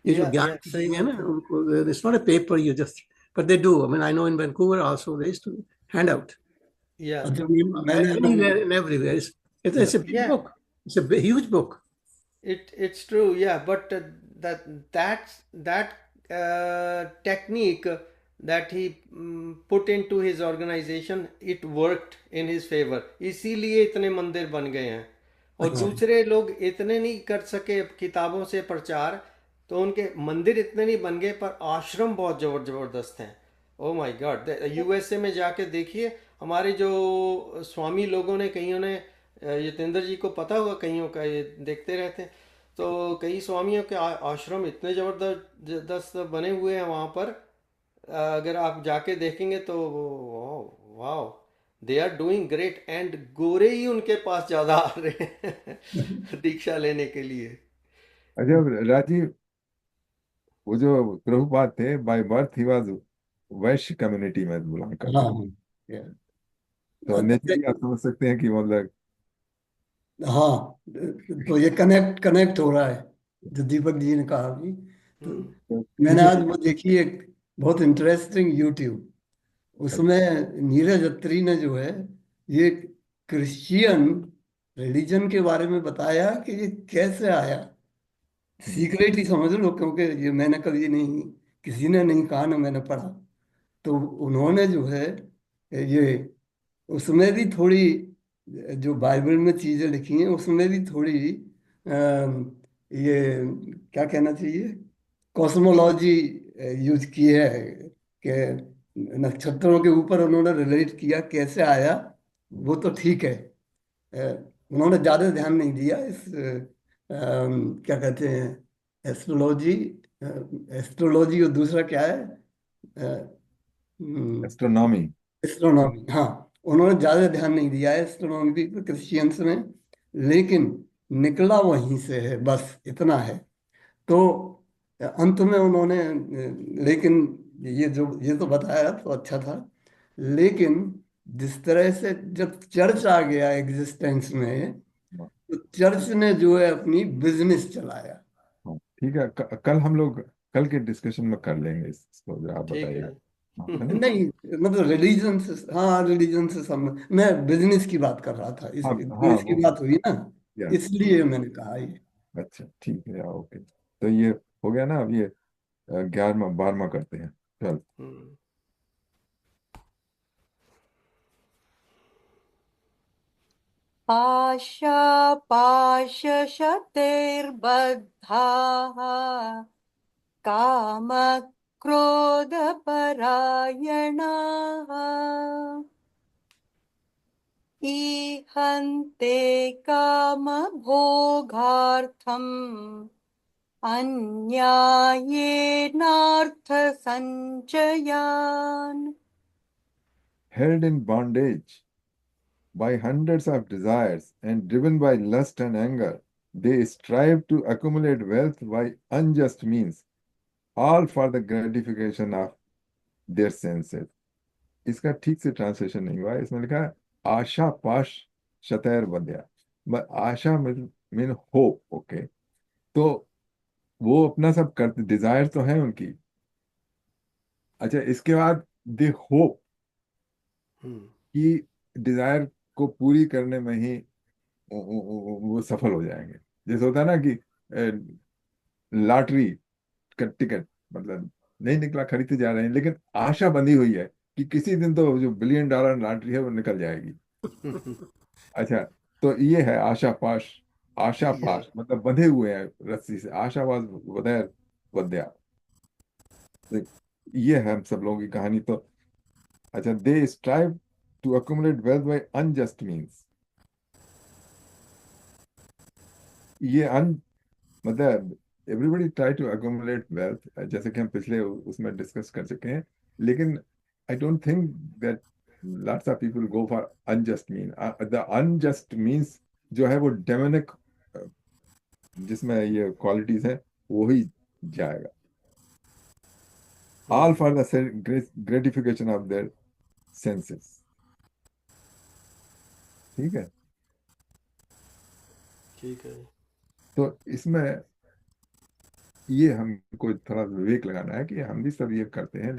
E: ये जो
A: yeah,
E: ज्ञान
A: yeah,
E: की
A: सही
E: चीजें हैं ना,
A: बात है।
E: उनको it's not a paper you just, but they do. I mean, I know in Vancouver also they used to hand out.
A: Yeah,
C: अच्छा, मैंने
E: Anywhere and everywhere. It's a big
A: yeah,
E: book. It's a huge book.
A: it's true, yeah, but that technique that he put into his organization, it worked in his favor, इसीलिए इतने मंदिर बन गए हैं। और
C: अच्छा,
A: दूसरे लोग इतने नहीं कर सके किताबों से प्रचार, तो उनके मंदिर इतने नहीं बन गए, पर आश्रम बहुत जबरदस्त हैं। ओ माय गॉड, यूएसए में जाके देखिए, हमारे जो स्वामी लोगों ने, कईयों ने, यतेंद्र जी को पता होगा, कईयों का ये देखते रहते हैं, तो कई स्वामियों के आश्रम इतने जबरदस्त बने हुए हैं वहाँ पर। अगर आप जाके देखेंगे तो वाह, they are doing great, and गोरे ही उनके पास ज्यादा आ रहे हैं दीक्षा लेने के लिए।
B: अच्छा राजीव, वो जो प्रभुपाद थे, by birth he was Vysya community में बिलोंग करते
C: हाँ
B: हैं,
C: हाँ, yeah.
B: तो नेचुरली आप समझ सकते हैं कि मतलब
C: हाँ, तो ये कनेक्ट कनेक्ट हो रहा है जो दीपक जी ने कहा अभी। तो मैंने
B: किसी
C: आज वो देखी एक बहुत इंटरेस्टिंग यूट्यूब, उसमें नीरज अत्री ने जो है ये क्रिश्चियन रिलीजन के बारे में बताया कि ये कैसे आया। सीक्रेट ही समझ लो, क्योंकि ये मैंने कभी नहीं, किसी ने नहीं कहा ना मैंने पढ़ा। तो उन्होंने जो है ये उसमें भी थोड़ी जो बाइबल में चीजें लिखी हैं उसमें भी थोड़ी ये क्या कहना चाहिए, कॉस्मोलॉजी यूज की है कि नक्षत्रों के ऊपर उन्होंने रिलेट किया कैसे आया। वो तो ठीक है, उन्होंने ज्यादा ध्यान नहीं दिया इस क्या कहते हैं एस्ट्रोलॉजी, एस्ट्रोलॉजी और दूसरा क्या है,
B: एस्ट्रोनॉमी।
C: एस्ट्रोनॉमी। हाँ, उन्होंने ज्यादा ध्यान नहीं दिया है एस्ट्रोनॉमी पर क्रिश्चियंस में, लेकिन निकला वहीं से है, बस इतना है। तो अंत में उन्होंने लेकिन ये तो बताया तो अच्छा था, लेकिन जिस तरह से जब चर्च आ गया एग्जिस्टेंस में, तो चर्च ने जो है अपनी बिजनेस चलाया।
B: हाँ, ठीक है, कल हम लोग कल के डिस्कशन में कर लेंगे इसको, जो आप
A: ठीक
B: बताइएगा।
A: है।
B: हाँ, है ना?
C: नहीं, मतलब रिलीजन से, हाँ रिलीजन से मैं बिजनेस की बात कर रहा था, इस
B: हाँ हाँ,
C: बिजनेस की
B: वो
C: बात हुई ना,
B: या
C: इसलिए मैंने कहा ये।
B: अच्छा ठीक है, ओके, तो ये हो गया ना। अब ये 11वां 12वां करते हैं, चल।
A: हम्म,
D: आशापाशशतैर्बद्धाः कामक्रोधपरायणाः ईहन्ते कामभोगार्थम् अन्यायेनार्थसञ्चयान्।
B: Held in bondage by hundreds of desires and driven by lust and anger, they strive to accumulate wealth by unjust means, all for the gratification of their senses. इसका ठीक से ट्रांसलेशन नहीं हुआ है, इसमें लिखा है आशा पाश शतैर बंध्या। आशा मीन होप, ओके, तो वो अपना सब करते, डिजायर तो है उनकी। अच्छा, इसके बाद दे होप
A: हम्म,
B: कि डिजायर को पूरी करने में ही वो सफल हो जाएंगे। जैसे होता है ना कि लॉटरी का टिकट, मतलब नहीं निकला, खरीदते जा रहे हैं, लेकिन आशा बंधी हुई है कि किसी दिन तो जो $1 बिलियन लॉटरी है वो निकल जाएगी। अच्छा, तो ये है आशा पाश। आशा
A: yeah,
B: पाश मतलब बंधे हुए हैं रस्सी से, आशावाद बदैर what they are. तो ये है हम सब लोगों की कहानी। तो अच्छा, they strive to accumulate wealth by unjust means. ये मतलब everybody try to accumulate wealth, जैसे कि हम पिछले उसमें डिस्कस कर चुके हैं, लेकिन I don't think that lots of people go for unjust mean. The unjust means जो है वो डेमोनिक, जिसमें ये क्वालिटीज हैं, वो ही जाएगा। All for the gratification of their senses. ठीक है।
A: ठीक है।
B: तो इसमें ये हमको थोड़ा विवेक लगाना है कि हम भी सब ये करते हैं,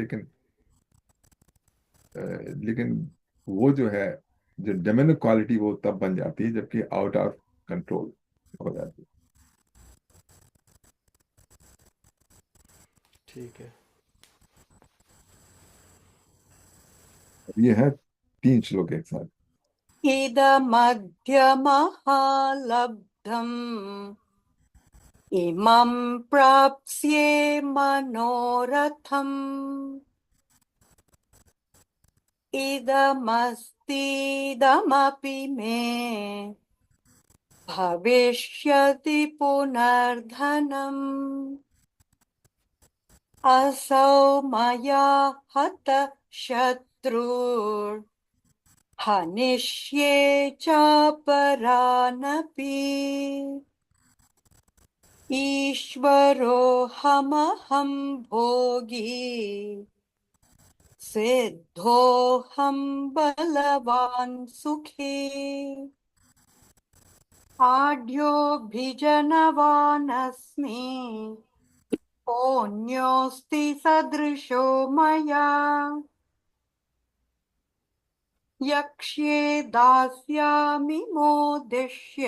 B: लेकिन वो जो है, जो डेमोनिक क्वालिटी, वो तब बन जाती है जबकि आउट ऑफ कंट्रोल हो जाती है।
A: ठीक है।
B: ये है 3 श्लोक एक साथ।
D: इदमद्यमहालब्धम् इमं प्राप्स्ये मनोरथम् इदमस्तीदमपि मे भविष्यति पुनर्धनम् असौ मया हत शत्रुर् हनिष्ये चापरानपि ईश्वरोऽहमहं भोगी सिद्धोऽहं बलवान् सुखी आढ्योऽभिजनवानस्मि कोऽन्योऽस्ति सदृशो मया यक्ष्ये दास्यामि मोदिष्य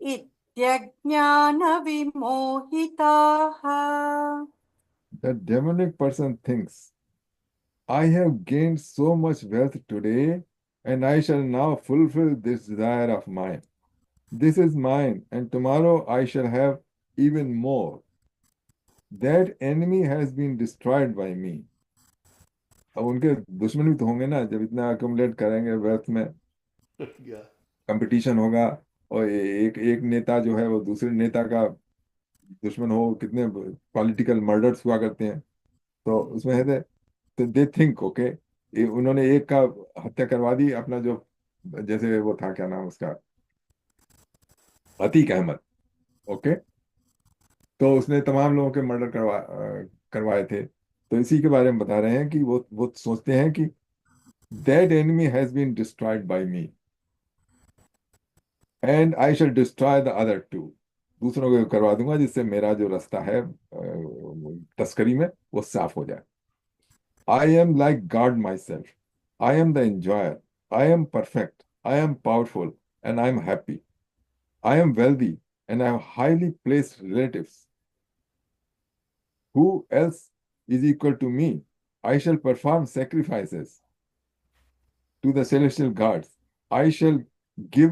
D: इत्यज्ञानविमोहिताः।
B: The demonic person thinks, I have gained so much wealth today, and I shall now fulfill this desire of mine. This is mine, and tomorrow I shall have even more. That enemy has been destroyed by me. अब उनके दुश्मन भी तो होंगे ना, जब इतना अक्यूमुलेट करेंगे वेल्थ में, कंपटीशन होगा, और एक एक नेता जो है वो दूसरे नेता का दुश्मन हो, कितने पॉलिटिकल मर्डर्स हुआ करते हैं। तो उसमें है तो दे थिंक ओके, उन्होंने एक का हत्या करवा दी, अपना जो, जैसे वो था, क्या नाम उसका, अतीक अहमद, ओके, तो उसने तमाम लोगों के मर्डर करवाए थे। तो इसी के बारे में बता रहे हैं कि वो सोचते हैं कि that enemy has been destroyed by me and I shall destroy the other too. दूसरों को करवा दूंगा जिससे मेरा जो रास्ता है तस्करी में, वो साफ हो जाए। I am like God my self, I am the enjoyer, I am perfect, I am powerful and I am happy, I am wealthy and I have highly placed relatives. Who else is equal to me? I shall perform sacrifices to the celestial gods. I shall give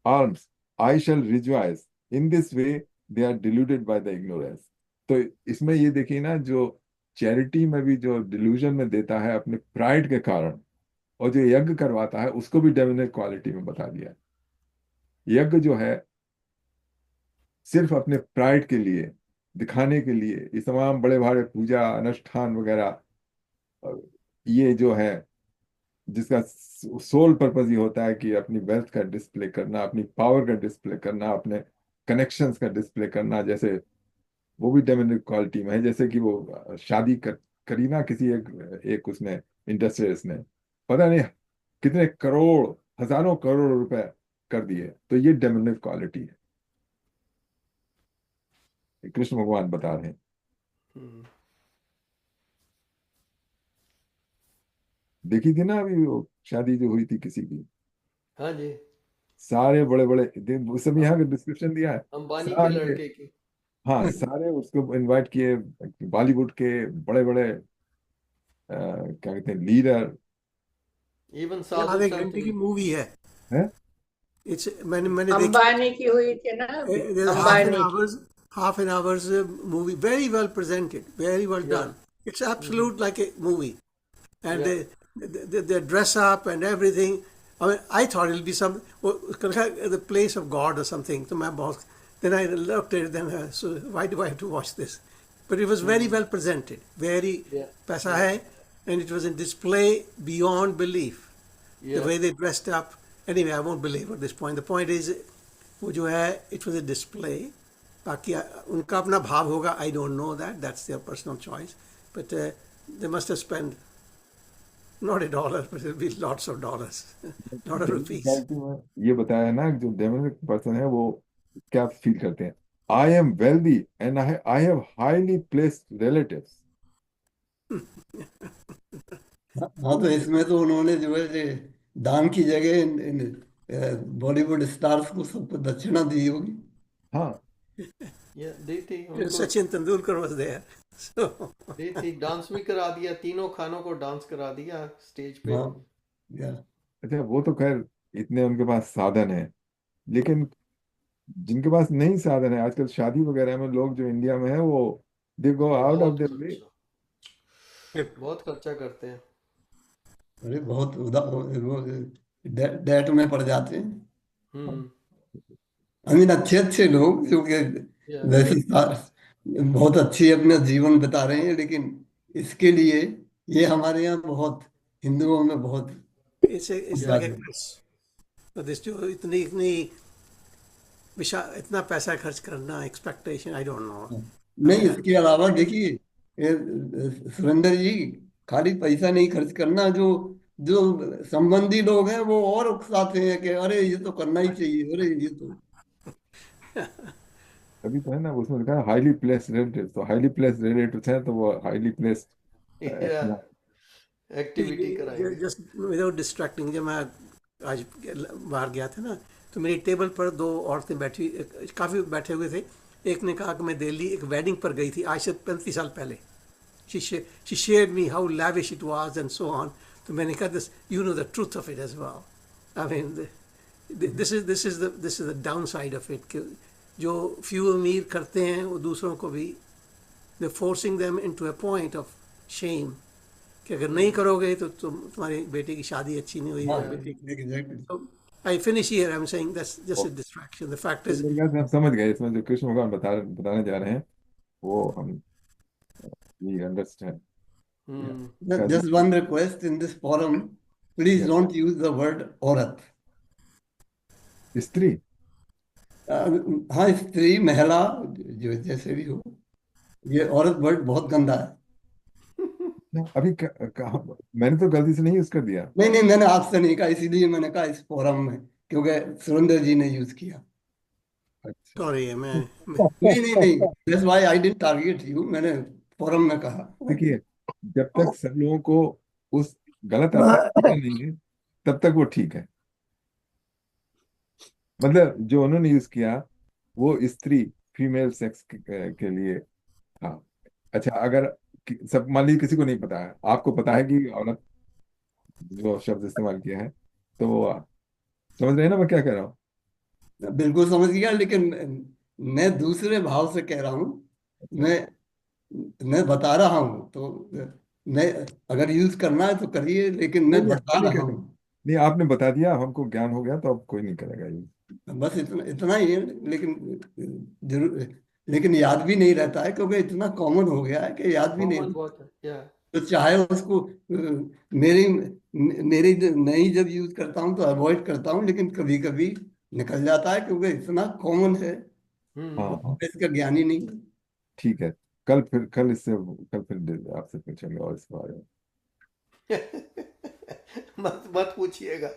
B: alms. I shall rejoice. In this way, they are deluded by the ignorance. तो इसमें ये देखिए ना, जो चैरिटी में भी जो डिल्यूजन में देता है अपने प्राइड के कारण, और जो यज्ञ करवाता है उसको भी डेमिनेट क्वालिटी में बता दिया। यज्ञ जो है सिर्फ अपने प्राइड के लिए, दिखाने के लिए, ये तमाम बड़े भारे पूजा अनुष्ठान वगैरह, ये जो है जिसका सोल पर्पज ये होता है कि अपनी वेल्थ का डिस्प्ले करना, अपनी पावर का डिस्प्ले करना, अपने कनेक्शंस का डिस्प्ले करना, जैसे वो भी डेमिनेट क्वालिटी में है। जैसे कि वो शादी करी ना किसी एक उसने, इंडस्ट्रियलिस्ट ने, पता नहीं कितने करोड़, हजारों करोड़ रुपए कर दिए, तो ये डेमिनेट क्वालिटी है, कृष्ण भगवान बता रहे हैं। देखी थी ना अभी वो शादी जो हुई थी किसी की,
A: हाँ जी,
B: सारे बड़े बड़े, उस समय यहाँ का डिस्क्रिप्शन दिया है,
A: अंबानी के
B: सारे,
A: लड़के की।
B: हाँ, सारे उसको इनवाइट किए, बॉलीवुड के बड़े बड़े क्या कहते हैं, लीडर।
A: इवन
E: आधे
A: साधु
E: घंटे की
A: संत
E: मूवी है।
B: हैं?
E: मैंने देखी,
H: अंबानी की हुई थी ना,
E: there's half an
H: अंबानी की।
E: hours half an hour's movie, very well presented, very well
A: Yeah.
E: done. It's absolute like a movie, and
A: Yeah.
E: they dress up and everything. I mean, I thought it'll be some the place of God or something. So my boss. Then I looked at it. Then so why do I have to watch this? But it was very well presented, very
A: Yeah.
E: paisa hai, and it was in display beyond belief.
A: Yeah.
E: The way they dressed up. Anyway, I won't belabor this point. The point is, वो जो है, it was a display. बाकी उनका अपना भाव होगा. I don't know that. That's their personal choice. But they must have spent not $1, but it'll be lots of dollars, lot of rupees.
B: Quality में ये बताया है ना, जो डेमोनिक पर्सन है वो क्या फील करते हैं. I am wealthy and I have highly placed relatives.
C: हाँ, तो इसमें तो उन्होंने जो है ये दान की जगह इन बॉलीवुड स्टार्स को सबको दक्षिणा दी होगी.
B: हाँ,
A: Yeah, दी थी उनको,
E: Sachin Tendulkar was there. So
A: दी थी. डांस भी करा दिया, तीनों खानों को डांस करा दिया स्टेज पे.
C: हाँ, या
B: अच्छा, वो तो खैर इतने उनके पास साधन है, लेकिन जिनके पास नहीं साधन है, आजकल शादी वगैरह में लोग जो इंडिया में है वो दे गो आउट ऑफ
A: बहुत
B: देयर वे.
A: खर्चा, बहुत खर्चा करते हैं.
C: अरे बहुत वो डेट में पड़ जाते हैं.
A: हम्म.
C: आई मीन अच्छे अच्छे लोग जो कि
A: Yeah.
C: वैसे बहुत अच्छी अपना जीवन बिता रहे हैं, लेकिन इसके लिए ये हमारे यहाँ बहुत हिंदुओं में बहुत
E: it's like a curse. So this जो इतनी इतना पैसा खर्च करना, expectation, I don't know.
C: नहीं. इसके अलावा देखिए सुरेंद्र जी, खाली पैसा नहीं खर्च करना, जो जो संबंधी लोग हैं वो और उकसाते हैं कि अरे ये तो करना ही चाहिए, अरे ये तो.
B: अभी तो है ना, उसमें लिखा है हाईली प्लेस्ड रिलेटिव्स. तो हाईली प्लेस्ड रिलेटिव्स हैं तो वो हाईली प्लेस्ड
A: Yeah. एक्टिविटी कराएंगे.
E: Just without distracting, जब मैं आज बाहर गया था ना, तो मेरी टेबल पर 2 औरतें बैठी, काफ़ी बैठे हुए थे. एक ने कहा कि मैं दिल्ली एक वेडिंग पर गई थी आज से 35 साल पहले. She shared me how lavish it was and so on. तो मैंने कहा, this you know the truth of it as well. I mean, this is the downside of it. कि जो few अमीर करते हैं वो दूसरों को भी they're forcing them into a point of shame. कि अगर नहीं करोगे तो तुम्हारी बेटे की शादी अच्छी नहीं हुई.
C: Exactly.
E: So I finish here. I'm saying that's just a distraction. The fact is,
B: हम समझ गए. इसमें जो कृष्ण भगवान बताने जा रहे हैं वो हम we understand.
C: Just one request in this forum, please don't use the word औरत.
B: स्त्री.
C: हाँ, स्त्री, महिला, जो जैसे भी हो, ये औरत वर्ड बहुत गंदा है.
B: अभी मैंने तो गलती से नहीं यूज कर दिया.
C: नहीं नहीं, मैंने आपसे नहीं कहा, इसीलिए मैंने कहा इस फोरम में, क्योंकि सुरेंद्र जी ने यूज किया.
B: अच्छा,
E: sorry, मैं
C: नहीं, that's why I didn't target you. मैंने फोरम में कहा.
B: देखिए, जब तक सब लोगों को उस गलत अर्थ नहीं है तब तक वो ठीक है. मतलब जो उन्होंने यूज किया वो स्त्री, फीमेल सेक्स के लिए था. अच्छा, अगर सब मान लीजिए किसी को नहीं पता है, आपको पता है कि औरत जो शब्द इस्तेमाल किया है, तो समझ रहे हैं ना मैं क्या कह रहा हूँ.
C: बिल्कुल समझ गया, लेकिन मैं दूसरे भाव से कह रहा हूँ. मैं बता रहा हूँ, तो मैं अगर यूज करना है तो करिए, लेकिन मैं बता रहा हूँ.
B: नहीं, आपने बता दिया, हमको ज्ञान हो गया, तो अब कोई नहीं करेगा यूज.
C: बस इतना ही है. लेकिन याद भी नहीं रहता है, क्योंकि इतना कॉमन हो गया है कि याद भी नहीं.
A: बहुत है. Yeah.
C: तो चाहे उसको मेरी नहीं जब यूज करता हूँ तो अवॉइड करता हूँ, लेकिन कभी कभी निकल जाता है, क्योंकि इतना कॉमन है.
B: हाँ,
C: इसका ज्ञान ही नहीं.
B: ठीक है. कल फिर आपसे पूछेंगे और इस बारे में.
A: मत पूछिएगा.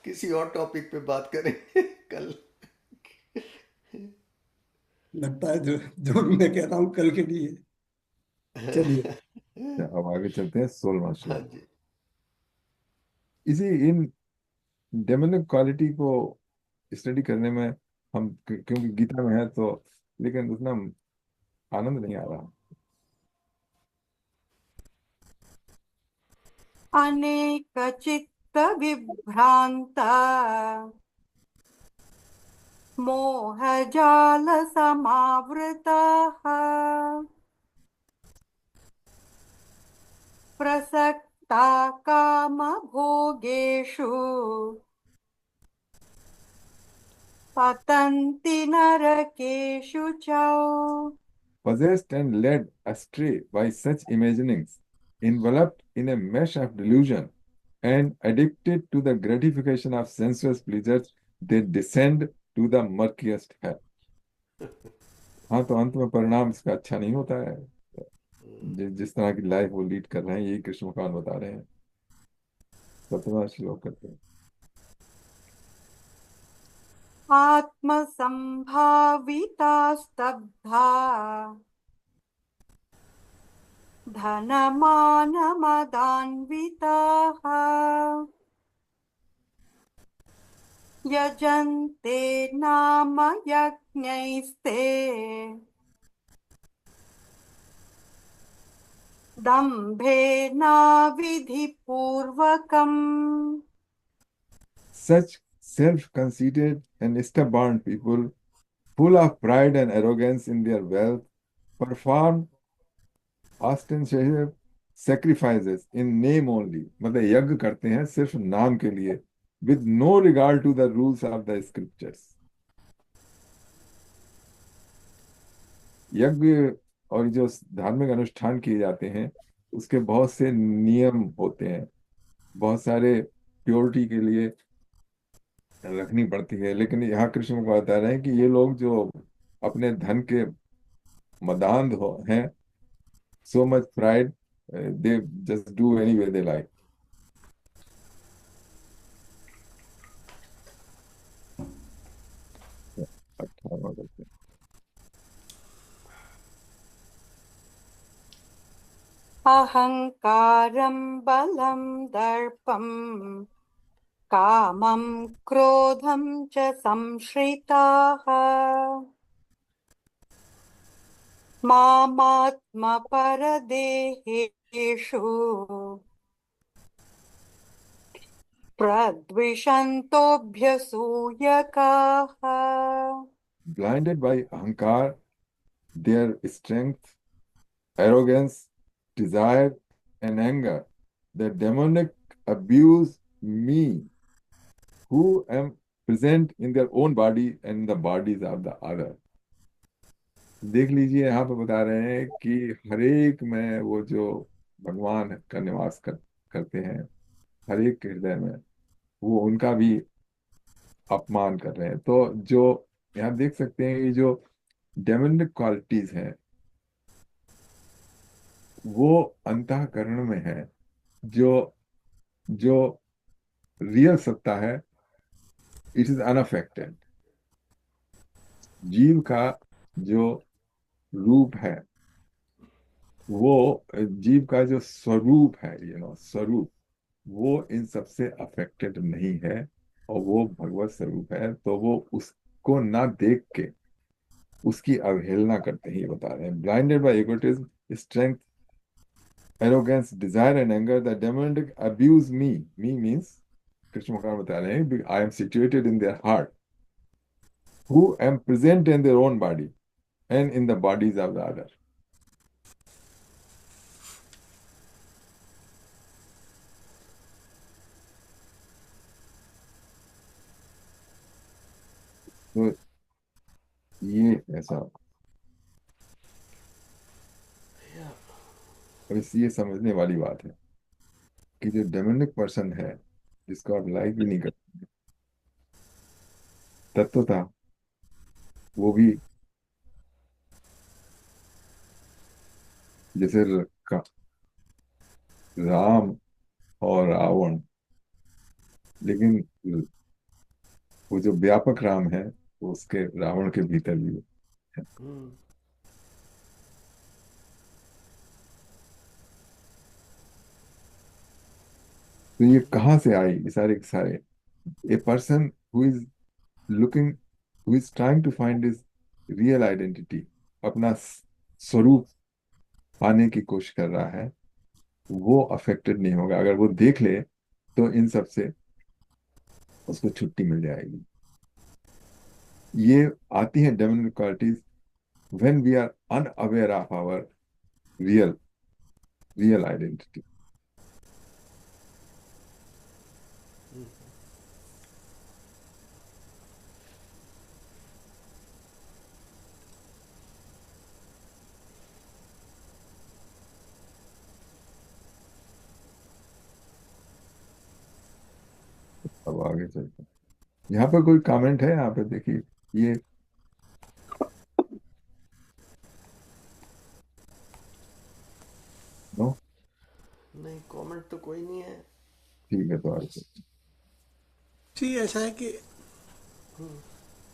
A: किसी और टॉपिक पे बात करेंगे कल.
C: लगता है जो मैं कह रहा हूँ कल के लिए. चलिए,
B: अब आगे चलते हैं 16वां
A: हाँ
B: श्लोक.
A: जी.
B: इसी इन डेमोनिक क्वालिटी को स्टडी करने में हम क्योंकि गीता में है तो, लेकिन उतना आनंद नहीं आ रहा.
D: अनेक चित्त विभ्रांता मोहजालसमावृताः प्रसक्ता कामभोगेषु पतन्ति नरकेषु च।
B: possessed and led astray by such imaginings, enveloped in a mesh of delusion, and addicted to the gratification of sensuous pleasures, they descend to the murkiest hell. हाँ, तो अंत में परिणाम इसका अच्छा नहीं होता है। जिस तरह की लाइफ वो लीड कर रहे हैं, यही कृष्ण भगवान बता रहे हैं। 17वां श्लोक करते हैं।
D: आत्मसम्भाविता स्तब्धा धनमानमदान्विताः यजन्ते नाम यज्ञैस्ते दम्भेनाविधिपूर्वकम्।
B: Such self-conceited and stubborn people, full of pride and arrogance in their wealth, perform ostentatious sacrifices in name only. मतलब यज्ञ करते हैं सिर्फ नाम के लिए, with no regard to the rules of the scriptures. यज्ञ और जो धार्मिक अनुष्ठान किए जाते हैं उसके बहुत से नियम होते हैं, बहुत सारे प्योरिटी के लिए रखनी पड़ती है। लेकिन यहाँ कृष्ण को बता रहे हैं कि ये लोग जो अपने धन के मदान्ध हैं, so much pride, they just do any way they like.
D: अहङ्कारं बलं दर्पं कामं क्रोधं च संश्रिताः मामात्मपरदेहेषु प्रद्विषन्तोऽभ्यसूयकाः।
B: Blinded by ahankar, their strength, arrogance, desire, and anger, the demonic abuse me, who am present in their own body and in the bodies of the other. देख लीजिए, यहाँ पे बता रहे हैं कि हर एक में वो जो भगवान का निवास करते हैं, हर एक के हृदय में वो उनका भी अपमान कर रहे हैं। तो जो यहाँ देख सकते हैं, ये जो डेमोनिक क्वालिटीज हैं वो अंतःकरण में है। जो जो रियल सत्ता है, इट इज अनअफेक्टेड। जीव का जो रूप है, वो जीव का जो स्वरूप है, स्वरूप, वो इन सबसे अफेक्टेड नहीं है और वो भगवत स्वरूप है। तो वो उसको ना देख के उसकी अवहेलना करते ही बता रहे हैं। Blinded bye egotism, strength, arrogance, desire and anger, the demonic abuse me. Me means Krishna भगवान बता रहे हैं, I am situated in their heart, who am present in their own body and in the bodies of the other. तो ये ऐसा, अब ये समझने वाली बात है कि जो डेमोनिक पर्सन है, जिसको आप लाइक भी नहीं करते, तत्वता वो भी जैसे राम और रावण, लेकिन वो जो व्यापक राम है वो उसके रावण के भीतर भी है। तो ये कहाँ से आई, ये सारे के सारे? A person who is looking, who is trying to find his real identity, अपना स्वरूप पाने की कोशिश कर रहा है, वो अफेक्टेड नहीं होगा। अगर वो देख ले तो इन सब से उसको छुट्टी मिल जाएगी। ये आती हैं dominant qualities when we are unaware of our real real identity. अब आगे चलते हैं। यहाँ पर कोई कमेंट है? यहाँ पे देखिए ये नो,
A: नहीं, कमेंट तो कोई नहीं है।
B: ठीक है, तो आगे चलते
E: See, ऐसा है कि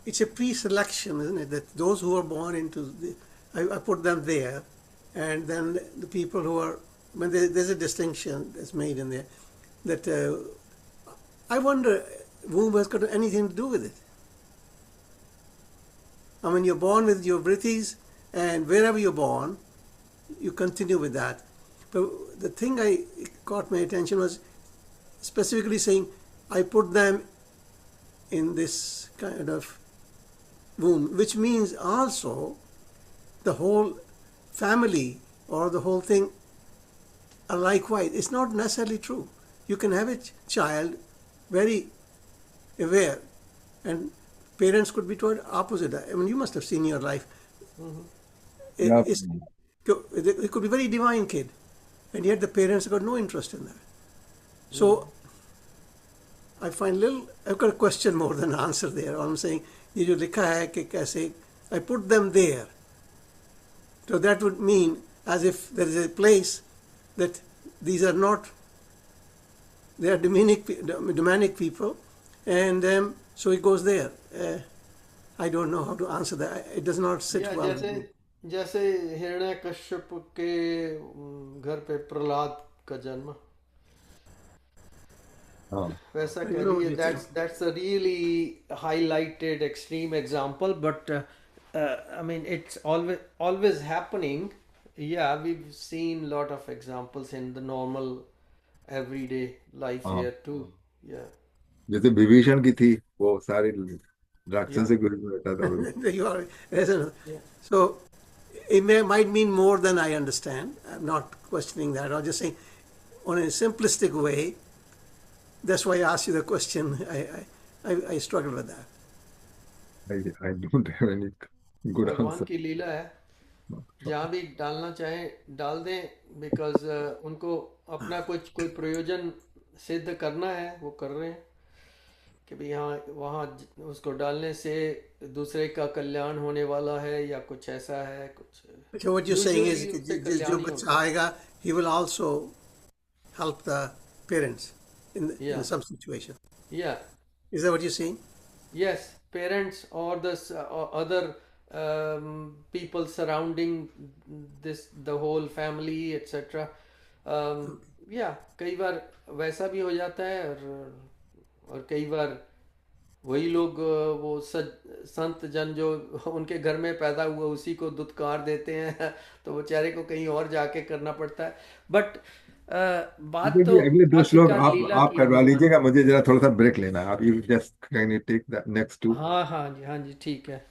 E: it's a pre-selection, isn't it? That those who are born into I put them there, and then the people who are when there's a distinction that's made in there. That I wonder, womb has got anything to do with it. I mean, you're born with your vrittis, and wherever you're born, you continue with that. But the thing I caught my attention was specifically saying, I put them in this kind of womb, which means also the whole family or the whole thing are likewise. It's not necessarily true. You can have a child very aware, and parents could be totally opposite. I mean, you must have seen your life. It,
B: हैं।
E: it's, it could be a very divine kid, and yet the parents got no interest in that. So I find I've got a question more than an answer there. All I'm saying, ये जो लिखा है कि कैसे I put them there. So that would mean as if there is a place that these are not, they are demonic people, and so it goes there. I don't know how to answer that. It does not sit
A: या
E: well with
A: जैसे
E: me.
A: जैसे हिरण्यकश्यप के घर पे प्रहलाद का जन्म,
B: हाँ,
A: वैसा
E: I
A: कह
E: know what
A: लीजिए,
E: you
A: that's a really highlighted extreme example, but I mean it's always happening. Yeah, we've seen lot of examples in the normal everyday life
B: हाँ।
A: here too. Yeah,
B: जैसे विभीषण की थी, वो सारे राक्षसों
A: yeah,
B: से गुजर बैठा था वो।
E: You are, isn't it?
A: yeah.
E: So it might mean more than I understand. I'm not questioning that. I'm just saying, on a simplistic way, that's why I asked you the question. I struggle with that.
B: I don't have any good
A: भगवान
B: answer.
A: की लीला है, जहाँ भी डालना चाहें डाल दें, बिकॉज उनको अपना कोई प्रयोजन सिद्ध करना है, वो कर रहे हैं कि भाई यहाँ वहाँ उसको डालने से दूसरे का कल्याण होने वाला है या कुछ ऐसा है, कुछ
E: So what you're saying is,
A: usually उससे
E: जो
A: कल्याण ही
E: बच्चा
A: होता
E: आएगा, he will also help the parents
A: है।
E: in some situation.
A: या
E: Is that what you're saying?
A: yes, parents or the other people surrounding the whole family etc. या कई बार वैसा भी हो जाता है, और कई बार वही लोग वो संत जन जो उनके घर में पैदा हुआ उसी को दुत्कार देते हैं तो बेचारे को कहीं और जाके करना पड़ता है। बट बात
B: मुझे
A: तो
B: भी अगले दो श्लोक
A: आखिरकार लीला
B: आप
A: की
B: करवा
A: है।
B: लीजिएगा, मुझे जरा थोड़ा सा ब्रेक लेना है। आप you just can you take the next two?
A: हाँ हाँ जी, हाँ जी, ठीक है।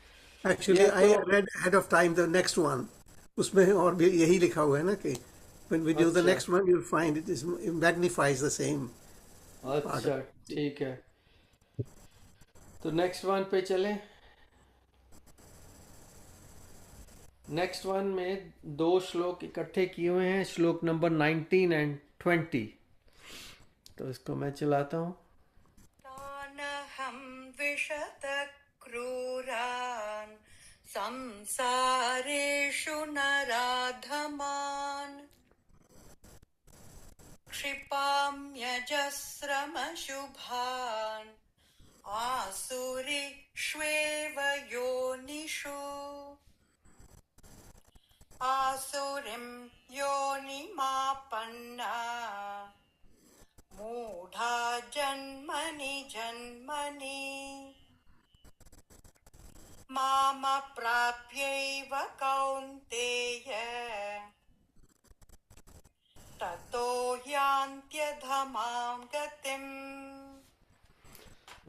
E: Actually,
A: या
E: I
A: तो
E: read ahead of time the next one. उसमें और भी यही लिखा हुआ है ना कि when we do the
A: अच्छा
E: next one, you'll find it magnifies the same part of
A: अच्छा,
E: it.
A: ठीक है, तो नेक्स्ट वन पे चलें। नेक्स्ट वन में दो श्लोक इकट्ठे किए हुए हैं, श्लोक नंबर 19 एंड 20। तो इसको मैं चलाता हूँ।
D: तानहं विशतः क्रूरान् संसारेषु नराधमान् क्षिपाम्यजस्रमशुभान् आसुरीष्वेव योनिषु आसुरीं योनिमापन्ना मूढा जन्मनि जन्मनि मामप्राप्यैव कौन्तेय ततो यान्त्यधमां गतिम्।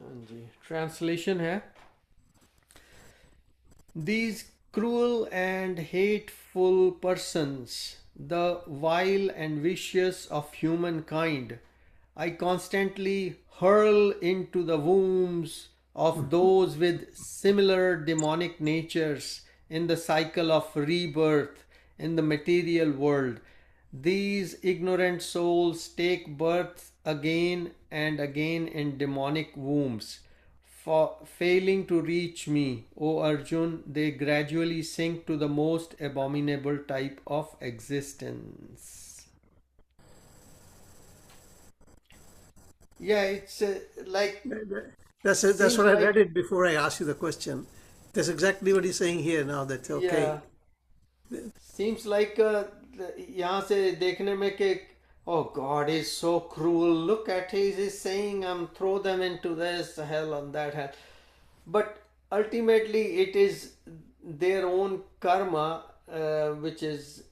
A: हाँ जी, ट्रांसलेशन है These cruel and hateful persons, the vile and vicious of humankind, I constantly hurl into the wombs of those with similar demonic natures in the cycle of rebirth in the material world. These ignorant souls take birth again and again in demonic wombs. For failing to reach me, O Arjun, they gradually sink to the most abominable type of existence. Yeah, it's like
E: That's
A: seems
E: what I
A: like
E: read it before I asked you the question. That's exactly what he's saying here now. That okay.
A: yeah, seems like यहाँ से देखने में कि oh God is so cruel. Look at he's saying throw them into this hell and that hell. But ultimately it is their own karma which has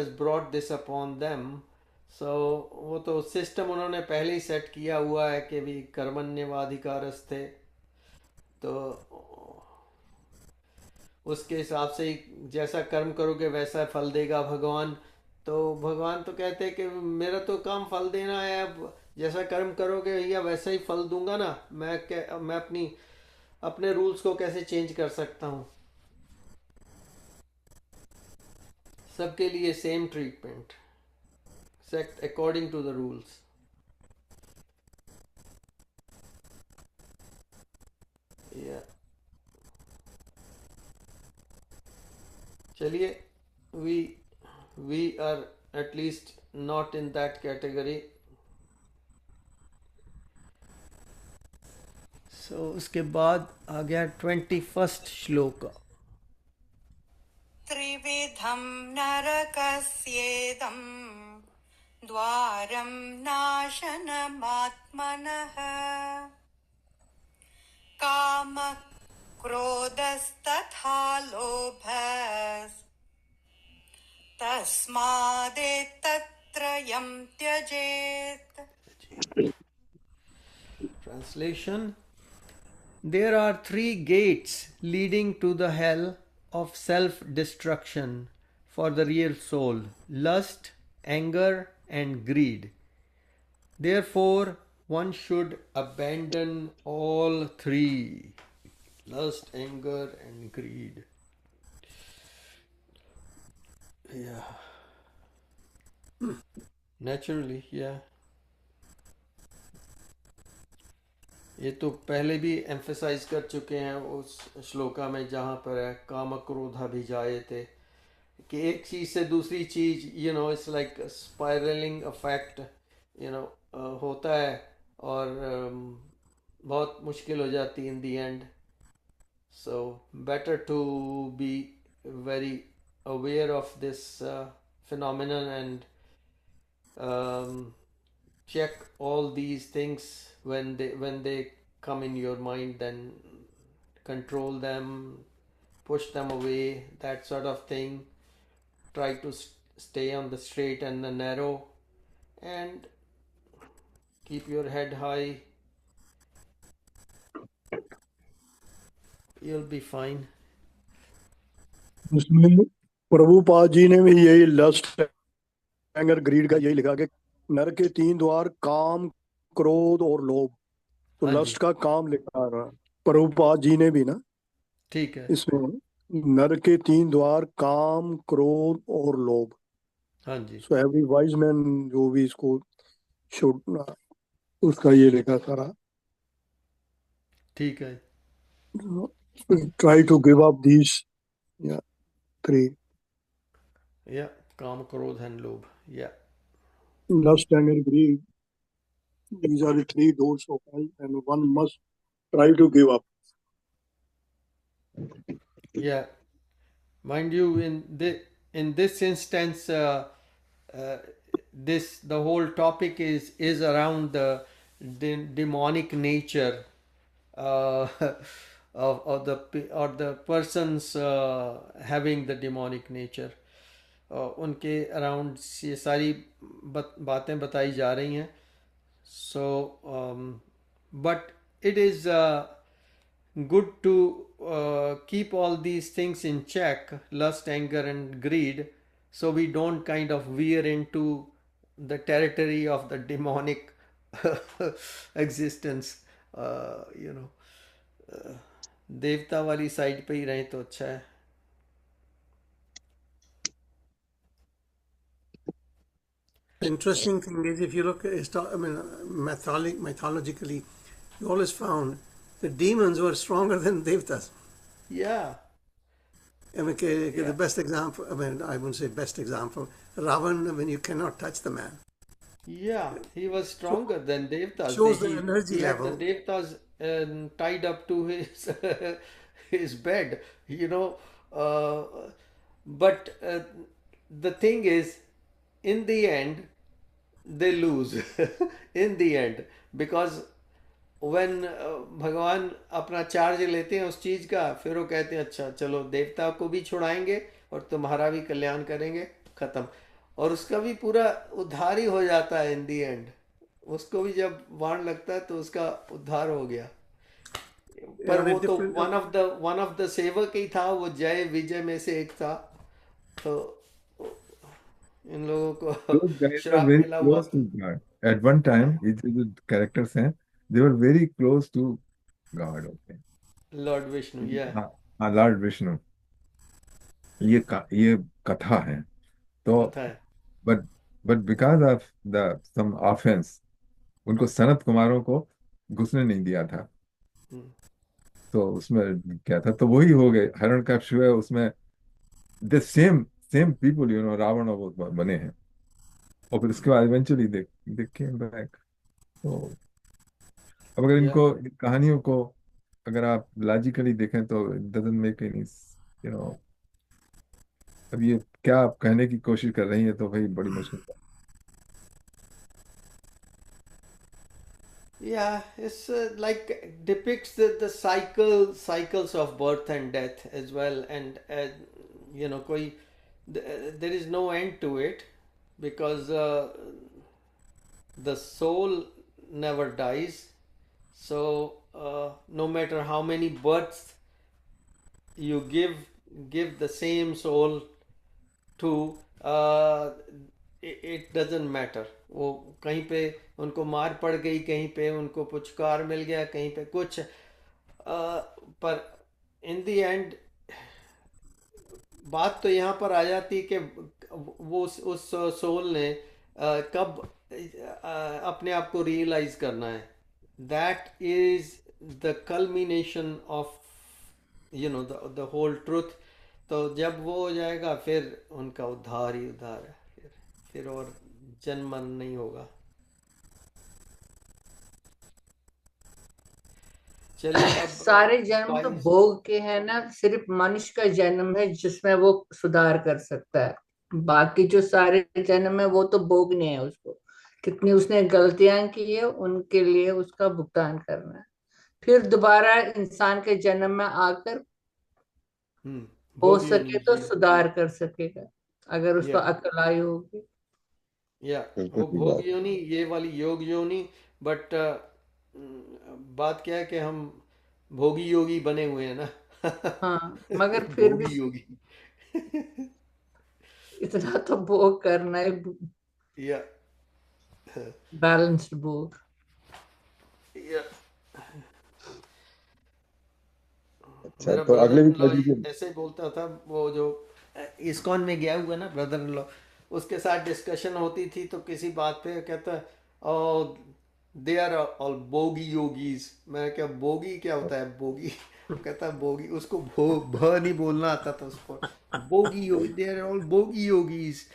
A: brought this upon them. So वो तो सिस्टम उन्होंने पहले ही सेट किया हुआ है कि भी कर्मण्यवाधिकारस्ते, तो उसके हिसाब से ही जैसा कर्म करोगे वैसा फल देगा भगवान। तो भगवान तो कहते हैं कि मेरा तो काम फल देना है, अब जैसा कर्म करोगे भैया वैसा ही फल दूंगा ना। मैं अपने रूल्स को कैसे चेंज कर सकता हूँ? सबके लिए same treatment, except according to the rules. या चलिए, we are at least not in that category. So उसके बाद आ गया 21st श्लोक।
D: त्रिविधं नरकस्येदं द्वारं नाशनमात्मनः काम क्रोधस्तथा लोभस्तस्मादेतत्त्रयं त्यजेत्।
A: Translation: There are three gates leading to the hell of self-destruction for the real soul: lust, anger, and greed. Therefore, one should abandon all three: lust, anger, and greed. Yeah. Naturally, yeah. ये तो पहले भी एम्फेसाइज कर चुके हैं उस श्लोका में जहाँ पर है काम क्रोधा भी जाए थे, कि एक चीज से दूसरी चीज इट्स लाइक स्पाइरलिंग इफेक्ट होता है, और बहुत मुश्किल हो जाती in the end. So better to be very aware of this phenomenon and check all these things when they come in your mind, then control them, push them away, that sort of thing. Try to stay on the straight and the narrow and keep your head high. You'll be fine.
G: उसमें प्रभुपाद जी ने भी यही लस्ट एंगर ग्रीड का यही लिखा कि नर के 3 द्वार काम क्रोध और लोभ। तो
A: हाँ जी,
G: लस्ट का काम लिखा रहा प्रभुपाद जी ने भी ना
A: ठीक है।
G: इसमें, नर के 3 द्वार काम क्रोध और लोभ।
A: हाँ जी,
G: सो एवरी वाइज मैन जो भी इसको शुड उसका ये लिखा सारा,
A: ठीक है।
G: Try to give up these 3
A: या काम क्रोध एंड लोभ, या
G: lust anger greed. These are the 3 doors of hell and one must try to give up.
A: yeah. Mind you, in this instance, the whole topic is around the demonic nature of the persons having the demonic nature. उनके अराउंड ये सारी बातें बताई जा रही हैं. So but it is good to keep all these things in check, lust, anger, and greed, so we don't kind of veer into the territory of the demonic existence. You know, देवता वाली साइड पे ही रहें तो अच्छा है.
E: The interesting thing is, if you look at mythologically, you always found the demons were stronger than devtas.
A: Yeah,
E: I mean, the best example, I mean, I wouldn't say best example, Ravan, I mean, you cannot touch the man.
A: yeah, he was stronger than Devtas.
E: Shows the energy
A: he had the
E: level.
A: Devtas tied up to his his bed, you know. But the thing is, in the end, they lose. In the end, because when भगवान अपना चार्ज लेते हैं उस चीज का, फिर वो कहते हैं अच्छा चलो देवता को भी छुड़ाएंगे और तुम्हारा भी कल्याण करेंगे, खत्म. और उसका भी पूरा उद्धार ही हो जाता है इन दी एंड. उसको भी जब वाण लगता है तो उसका उद्धार हो गया. पर
E: Yeah,
A: वो तो
E: different.
A: वन ऑफ द सेवक ही था, वो जय विजय में से एक था. तो इन लोगों
B: Those
A: को
B: guys are
A: श्राप
B: very
A: मिला हुआ.
B: close to God. At one time, ये जो characters हैं, they were very close to God. Okay.
A: Lord Vishnu, या
B: हाँ, लॉर्ड विष्णु. ये कथा है. तो
A: कथा है.
B: but because of some offense, उनको सनत कुमारों को घुसने नहीं दिया था.
A: हम्म.
B: तो उसमें क्या था, तो वही हो गए. हिरण्यकश्यप है उसमें. द सेम पीपल, रावण और वो बने हैं. और फिर उसके बाद इवेंचुअली दे केम बैक. तो अब अगर
A: या
B: इन कहानियों को अगर आप लॉजिकली देखें तो it doesn't make any, you know अब ये क्या आप कहने की कोशिश कर रही है, तो भाई बड़ी मुश्किल है.
A: Yeah, it's like depicts the cycles of birth and death as well, and कोई there is no end to it, because the soul never dies. So no matter how many births you give the same soul to, it doesn't matter. वो कहीं पे उनको मार पड़ गई, कहीं पे उनको पुचकार मिल गया, कहीं पे कुछ, पर इन दी एंड बात तो यहाँ पर आ जाती कि वो उस सोल ने कब अपने आप को रियलाइज करना है. That is the culmination of the whole truth. तो जब वो हो जाएगा फिर उनका उद्धार ही उद्धार है. फिर और जन्म मरण नहीं होगा. चलिए अब
H: सारे जन्म तो
A: 22.
H: भोग के हैं ना, सिर्फ मनुष्य का जन्म है जिसमें वो सुधार कर सकता है. बाकी जो सारे जन्म है वो तो भोगने है उसको. कितनी उसने गलतियां की है उनके लिए उसका भुगतान करना है. फिर दोबारा इंसान के जन्म में आकर हो
A: भोग
H: सके
A: योनि
H: तो
A: जी.
H: सुधार कर सकेगा, अगर उसको
A: या
H: अकल आई होगी.
A: या
B: बिल्कुल
A: वो
B: ठीक
A: भोग
B: बात.
A: योनि, ये वाली योग योनि. बट बात क्या है कि हम भोगी योगी बने हुए हैं ना.
H: हाँ, मगर फिर भी
A: भोगी योगी.
H: इतना तो भोग करना है,
A: या
H: बैलेंस्ड भोग.
A: या
B: अच्छा,
A: मेरा
B: तो
A: ब्रदर
B: अगले
A: इन
B: वीक
A: लॉ
B: लीजिए.
A: ऐसे ही बोलता था. वो जो इस्कॉन में गया हुआ ना ब्रदर इन लॉ, उसके साथ डिस्कशन होती थी तो किसी बात पे कहता oh they are all bogie yogis. मैं क्या बोगी क्या होता है बोगी. कहता बोगी, उसको भ नहीं बोलना आता था उसको. बोगी yogi, they are all bogie yogis.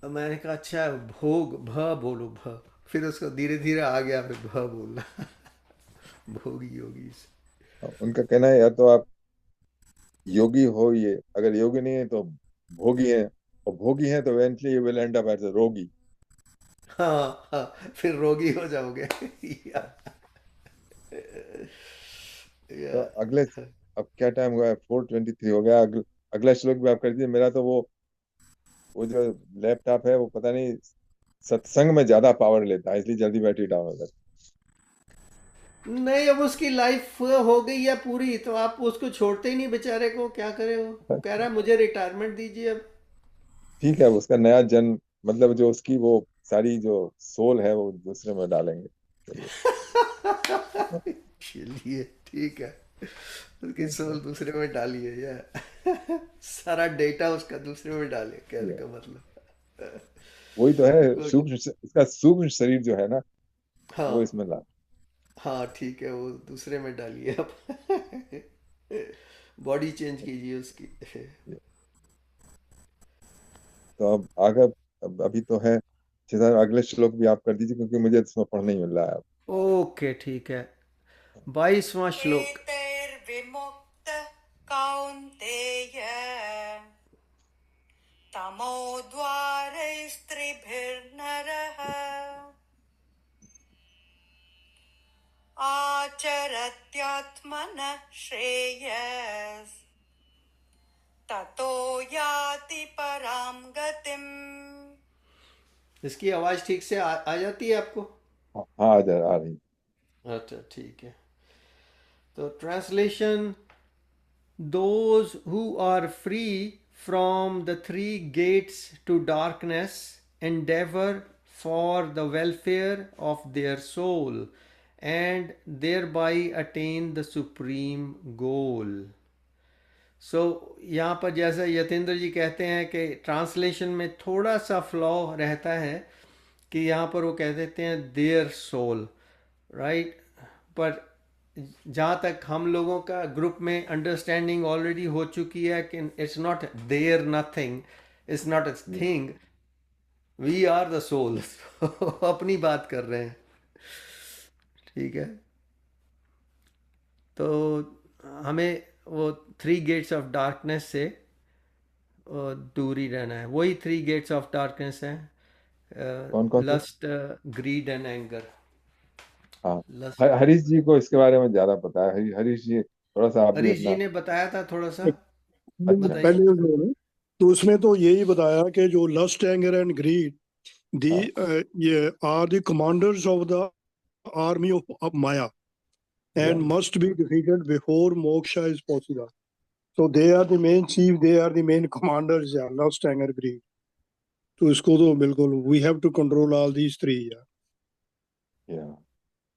A: मैंने कहा अच्छा भोग भ बोलो भ. फिर उसको धीरे धीरे आ गया फिर भ बोलना. भोगी योगीज.
B: उनका कहना है या तो आप योगी हो, ये अगर योगी नहीं है तो भोगी है, और भोगी है तो eventually you will end up as a रोगी.
A: हाँ हाँ, फिर रोगी हो जाओगे. या
B: तो
A: या
B: अगले, अब क्या टाइम हुआ है, 4:23 हो गया. अगला श्लोक भी आप कर दीजिए. मेरा तो वो जो लैपटॉप है वो पता नहीं सत्संग में ज्यादा पावर लेता है, इसलिए जल्दी बैटरी डाउन हो जाती
A: नहीं, अब उसकी लाइफ हो गई है पूरी, तो आप उसको छोड़ते ही नहीं बेचारे को, क्या करे वो कह रहा है मुझे रिटायरमेंट दीजिए अब।
B: ठीक है, उसका नया जन्म, मतलब जो उसकी वो सारी जो सोल है वो दूसरे में डालेंगे। चलिए।
A: चलिए ठीक है, उसकी सोल दूसरे में डालिए या सारा डेटा उसका दूसरे में डाले, कहने
B: या,
A: का मतलब।
B: वही तो है,
A: कोई
B: सूक्ष्म उसका सूक्ष्म शरीर जो है ना, वो
A: हाँ,
B: इसमें ला।
A: हाँ ठीक है, वो दूसरे में डालिए आप। बॉडी चेंज कीजिए उसकी।
B: तो अब आगे, अब अभी तो है 6,000, अगले श्लोक भी आप कर दीजिए क्योंकि मुझे इसमें पढ़ नहीं मिल रहा है।
A: ओके ठीक है, 22वां श्लोक।
D: एतैर्विमुक्त कौन्तेय तमोद्वारैस्त्रिभिर्नरः आचरत्यात्मनः श्रेयस् ततो याति परां गतिम्।
A: इसकी आवाज ठीक से आ जाती है आपको?
B: हाँ आ रही।
A: अच्छा ठीक है, तो translation: those who are free from the three gates to darkness endeavor for the welfare of their soul and thereby attain the supreme goal. सो यहाँ पर जैसा यतेंद्र जी कहते हैं कि ट्रांसलेशन में थोड़ा सा फ्लॉ रहता है, कि यहाँ पर वो कह देते हैं देयर सोल, राइट, पर जहाँ तक हम लोगों का ग्रुप में अंडरस्टैंडिंग ऑलरेडी हो चुकी है कि it's not there nothing, it's not a thing, we are the soul. अपनी बात कर रहे हैं, ठीक है। तो हमें वो थ्री गेट्स ऑफ डार्कनेस से दूर ही रहना है। वही थ्री गेट्स ऑफ डार्कनेस है,
B: कौन कौन से?
A: Lust, greed and anger.
B: हाँ,
A: लस्ट,
B: हरीश जी को इसके बारे में ज्यादा पता है। हरीश जी, थोड़ा सा आप भी
A: हरीश जी
B: अपना।
A: ने बताया था थोड़ा सा,
B: अच्छा।
A: बताइए।
G: पहले जो है, तो उसमें तो यही बताया कि जो lust anger and greed the
B: हाँ
G: ये are the commanders of the army of Maya and must be defeated before moksha is possible. So they are the main chief, they are the main commanders, yeah, lust, anger, greed. तो इसको तो बिल्कुल we have to control all these three, yeah.
B: या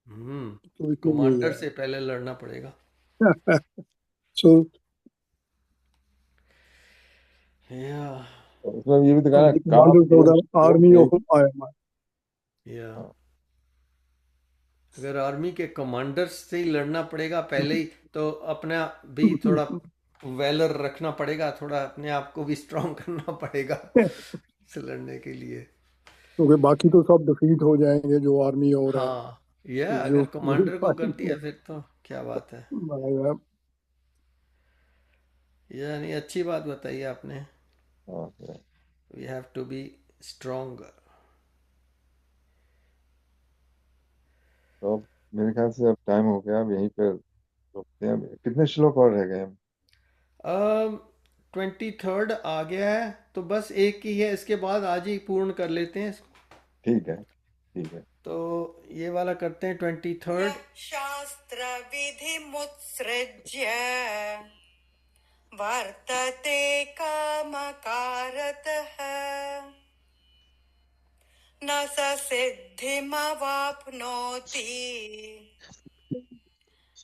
G: तो इसमें यही
A: कमांडर से पहले लड़ना पड़ेगा।
G: है। So
A: या
B: उसमें ये भी दिखाना
G: the
B: काम
G: commanders of the army of Maya.
A: या अगर आर्मी के कमांडर्स से ही लड़ना पड़ेगा पहले ही, तो अपना भी थोड़ा वेलर रखना पड़ेगा, थोड़ा अपने आप को भी स्ट्रांग करना पड़ेगा से लड़ने के लिए।
G: क्योंकि बाकी तो सब डिफीट हो जाएंगे जो आर्मी और है,
A: हाँ, या
G: जो
A: अगर कमांडर को गलती है फिर तो क्या बात है।
G: Maya.
A: यानी अच्छी बात बताई आपने,
B: okay.
A: We have to be strong.
B: तो मेरे ख्याल से अब टाइम हो गया, अब यहीं पर रुकते हैं। कितने श्लोक और रह गए हैं?
A: 23rd आ गया है, तो बस एक ही है, इसके बाद आज ही पूर्ण कर लेते हैं इसको।
B: ठीक है, ठीक है।
A: तो ये वाला करते हैं 23rd।
D: शास्त्रविधिमुत्सृज्य वर्तते कामकारतः न स सिद्धिमवाप्नोति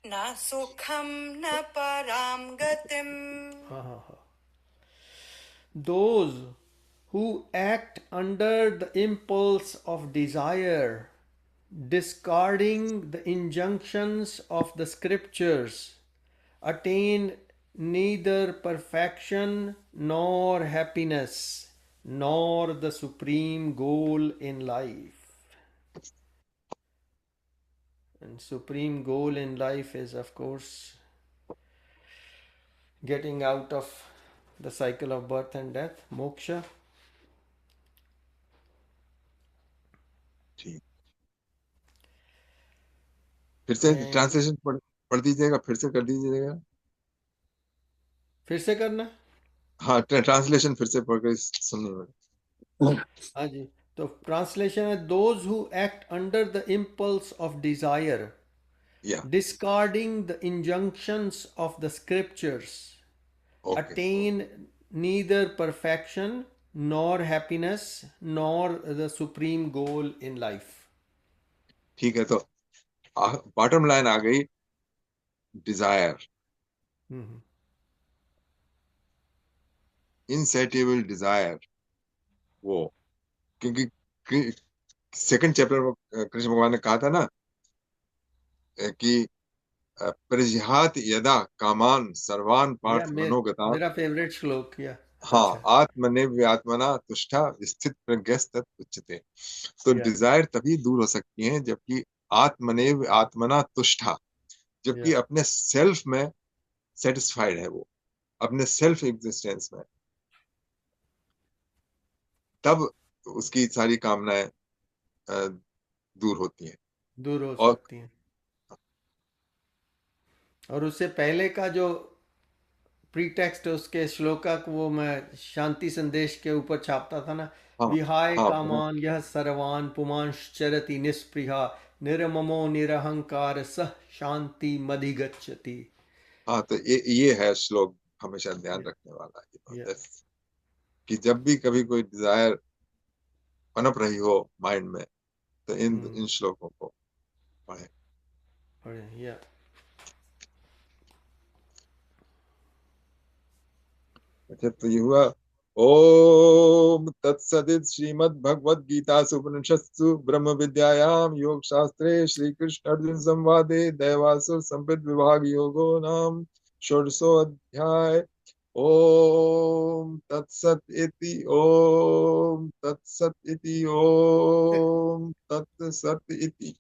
D: न सुखं न परां गतिम्।
A: हाँ हाँ हाँ। Those who act under the impulse of desire, discarding the injunctions of the scriptures, attain neither perfection nor happiness, nor the supreme goal in life. And supreme goal in life is, of course, getting out of the cycle of birth and death, moksha.
B: ठीक, फिर से
A: And
B: ट्रांसलेशन पढ़ दीजिएगा, फिर से कर दीजिएगा।
A: फिर से करना।
B: हाँ, ट्रांसलेशन फिर से पढ़ कर सुनने में।
A: हाँ जी, तो ट्रांसलेशन है: those who act under the impulse of desire,
B: या
A: discarding the injunctions of the scriptures,
B: okay
A: attain neither perfection nor happiness nor the supreme goal in life.
B: ठीक है, तो बॉटम लाइन आ गई, डिजायर,
A: Mhm.
B: इनसेटिएबल डिजायर, वो क्योंकि सेकंड चैप्टर में कृष्ण भगवान ने कहा था ना कि परिजहात यदा कामान सर्वान
A: Yeah,
B: पार्थ मनोगतान,
A: मेरा फेवरेट श्लोक या
B: हाँ,
A: अच्छा
B: आत्मनिव्यात्मना तुष्टा स्थित प्रज्ञस्तत उच्यते। तो
A: या
B: डिजायर तभी दूर हो सकती है जबकि आत्मनेव आत्मना तुष्टा, जबकि
A: या
B: अपने सेल्फ में सेटिस्फाइड है, वो अपने सेल्फ एग्जिस्टेंस में, तब उसकी सारी कामनाएं दूर होती हैं।
A: दूर हो
B: और
A: सकती हैं। और उससे पहले का जो प्रीटेक्स्ट उसके श्लोका को वो मैं शांति संदेश के ऊपर छापता था ना,
B: हाँ
A: विहाय
B: हाँ
A: कामान यह सर्वान पुमांश्चरति निस्पृहा निर्ममो निरहंकार सह शांति मधिगच्छति।
B: हाँ, तो ये है श्लोक हमेशा ध्यान रखने वाला,
A: या
B: कि जब भी कभी कोई डिजायर पनप रही हो माइंड में, तो इन श्लोकों को पढ़े।
A: या
B: अच्छा, तो ये हुआ ओम तत्सदित श्रीमद् भगवद गीतासु उपनिषत्सु ब्रह्म विद्यायाम योग शास्त्रे श्री कृष्ण अर्जुन संवादे दैवासुर संपद विभाग योगो नाम षोडशो अध्याय। ओम तत्सत इति, ओम तत्सत इति, ओम तत्सत इति।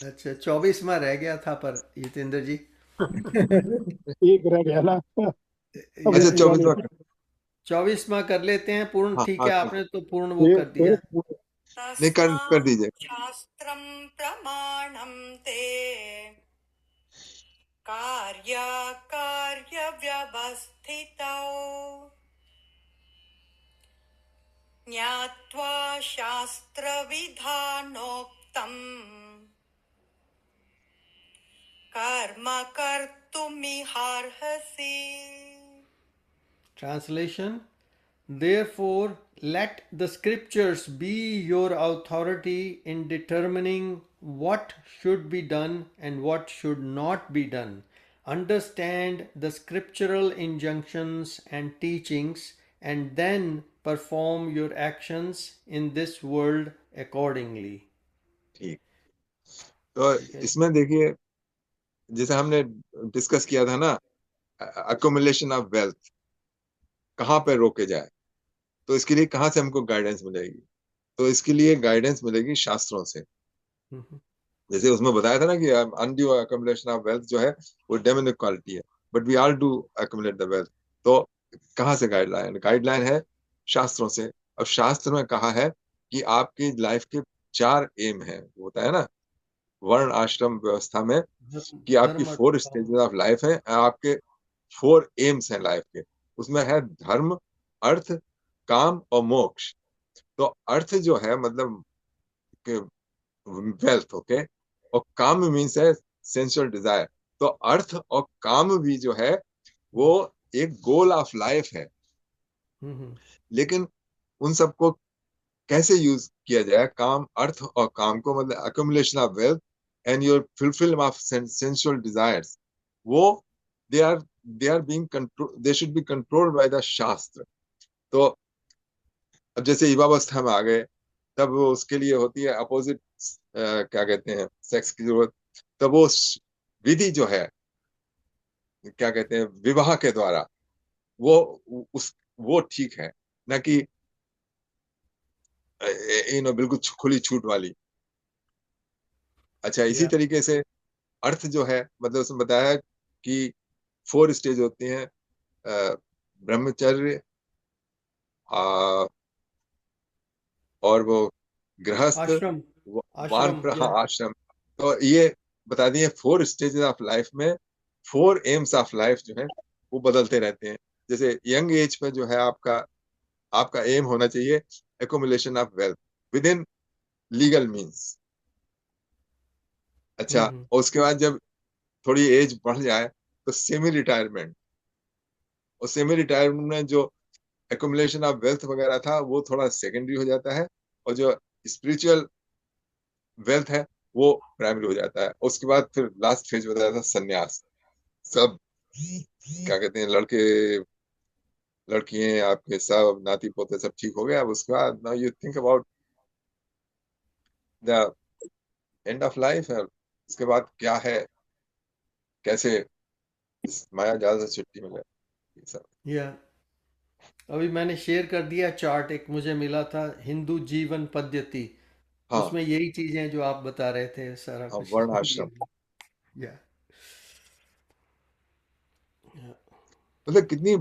A: अच्छा 24वां रह गया था पर जितेंद्र जी
G: एक रह गया ना, अब
B: अच्छा,
A: या
B: 24वां
A: 24वां कर लेते हैं पूर्ण।
B: हाँ
A: ठीक
B: हाँ,
A: है, आपने तो पूर्ण वो कर दिया।
B: नहीं कर
D: तस्मात्
B: दीजिए।
D: शास्त्रं प्रमाणं ते कार्याकार्यव्यवस्थितौ ज्ञात्वा शास्त्रविधानोक्तम् कर्म कर्तुमिहार्हसि।
A: Translation: Therefore, let the scriptures be your authority in determining what should be done and what should not be done. Understand the scriptural injunctions and teachings, and then perform your actions in this world accordingly.
B: ठीक, तो इसमें देखिए, जैसे हमने डिस्कस किया था ना, अकोमुलेशन ऑफ वेल्थ कहाँ पे रोके जाए, तो इसके लिए कहाँ से हमको गाइडेंस मिलेगी? तो इसके लिए गाइडेंस मिलेगी शास्त्रों से। जैसे उसमें बताया था ना कि अनड्यू अकोमुलेशन ऑफ वेल्थ जो है वो डेमोनिक क्वालिटी है, but we all do accumulate the wealth. तो कहाँ से गाइडलाइन है शास्त्रों से। अब शास्त्र में कहा है कि आपकी लाइफ के 4 एम है, होता है ना वर्ण आश्रम व्यवस्था में, कि आपकी 4 स्टेजेस ऑफ लाइफ है, आपके 4 एम्स हैं लाइफ के। उसमें है धर्म, अर्थ, काम और मोक्ष। तो अर्थ जो है मतलब वेल्थ, ओके, और काम मीन्स है सेंसुअल डिजायर। तो अर्थ और काम भी जो है वो एक गोल ऑफ लाइफ है, लेकिन उन सबको कैसे यूज किया जाए, काम, अर्थ और काम को, मतलब accumulation of wealth and your fulfilment of sensual desires, वो they are being control, they should be controlled by the shastra. तो अब जैसे युवावस्था में आ गए, तब वो उसके लिए होती है अपोजिट, क्या कहते हैं, सेक्स की जरूरत। तब वो विधि जो है, क्या कहते हैं, विवाह के द्वारा, वो वो ठीक है, ना कि बिल्कुल खुली छूट वाली। अच्छा, इसी तरीके से अर्थ जो है, मतलब उसमें बताया कि 4 स्टेज होती हैं, ब्रह्मचर्य, और वो गृहस्थ,
A: आश्रम
B: हाँ, आश्रम। तो ये बता दिए 4 स्टेजेस ऑफ लाइफ में 4 एम्स ऑफ लाइफ जो है वो बदलते रहते हैं। जैसे यंग एज पे जो है आपका एम होना चाहिए accumulation of wealth with in legal means. अच्छा, और उसके बाद जब थोड़ी एज बढ़ जाए तो सेमी रिटायरमेंट, और सेमी रिटायरमेंट में जो एकुमुलेशन ऑफ वेल्थ वगैरह था वो थोड़ा सेकेंडरी हो जाता है, और जो स्पिरिचुअल वेल्थ है वो प्राइमरी हो जाता है। उसके बाद फिर लास्ट फेज बताया था संन्यास। सब क्या कहते हैं, लड़के लड़कियां आपके सब नाती पोते सब ठीक हो गए, अब उसके बाद now you think about the end of life है। उसके बाद क्या है, कैसे इस माया जाल से छुट्टी मिले, ये सब।
A: या अभी मैंने शेयर कर दिया चार्ट, एक मुझे मिला था हिंदू जीवन पद्धति,
B: हाँ
A: उसमें यही चीजें जो आप बता रहे थे सारा
B: हाँ,
A: कुछ
B: वर्ण
A: दिया
B: आश्रम,
A: गया। या
B: मतलब कितनी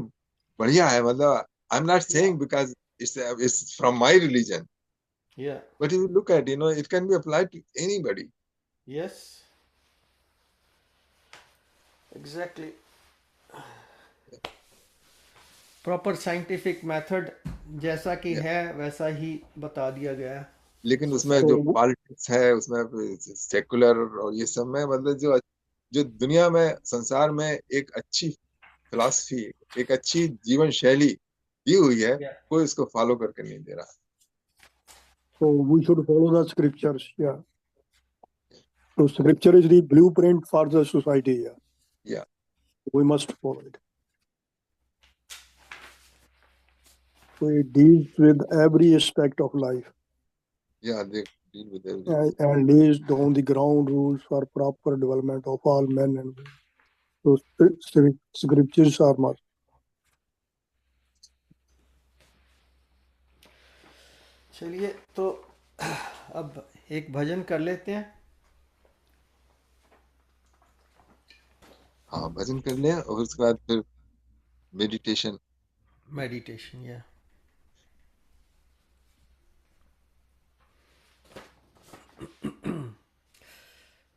B: बढ़िया है। मतलब I am not saying because it's from my religion,
A: या
B: but you look at, it can be applied to anybody.
A: Yes exactly, proper scientific method जैसा कि है वैसा ही बता दिया गया है।
B: लेकिन उसमें
G: So
B: जो पॉलिटिक्स है, उसमें सेकुलर और ये सब में, मतलब जो जो दुनिया में, संसार में एक अच्छी फिलॉसफी, एक अच्छी जीवन शैली दी हुई है,
A: Yeah.
B: कोई इसको फॉलो करके नहीं दे रहा।
G: we should follow the scriptures. Yeah. So scripture is the blueprint for the society. Yeah.
B: Yeah.
G: We must follow it. So it deals with every aspect of life
B: Yeah, they deal with everything.
G: and lays down the ground rules for proper development of all men and women. So scriptures are must.
A: चलिए तो अब एक भजन कर लेते हैं।
B: हाँ, भजन कर लें और उसके बाद फिर मेडिटेशन।
A: मेडिटेशन या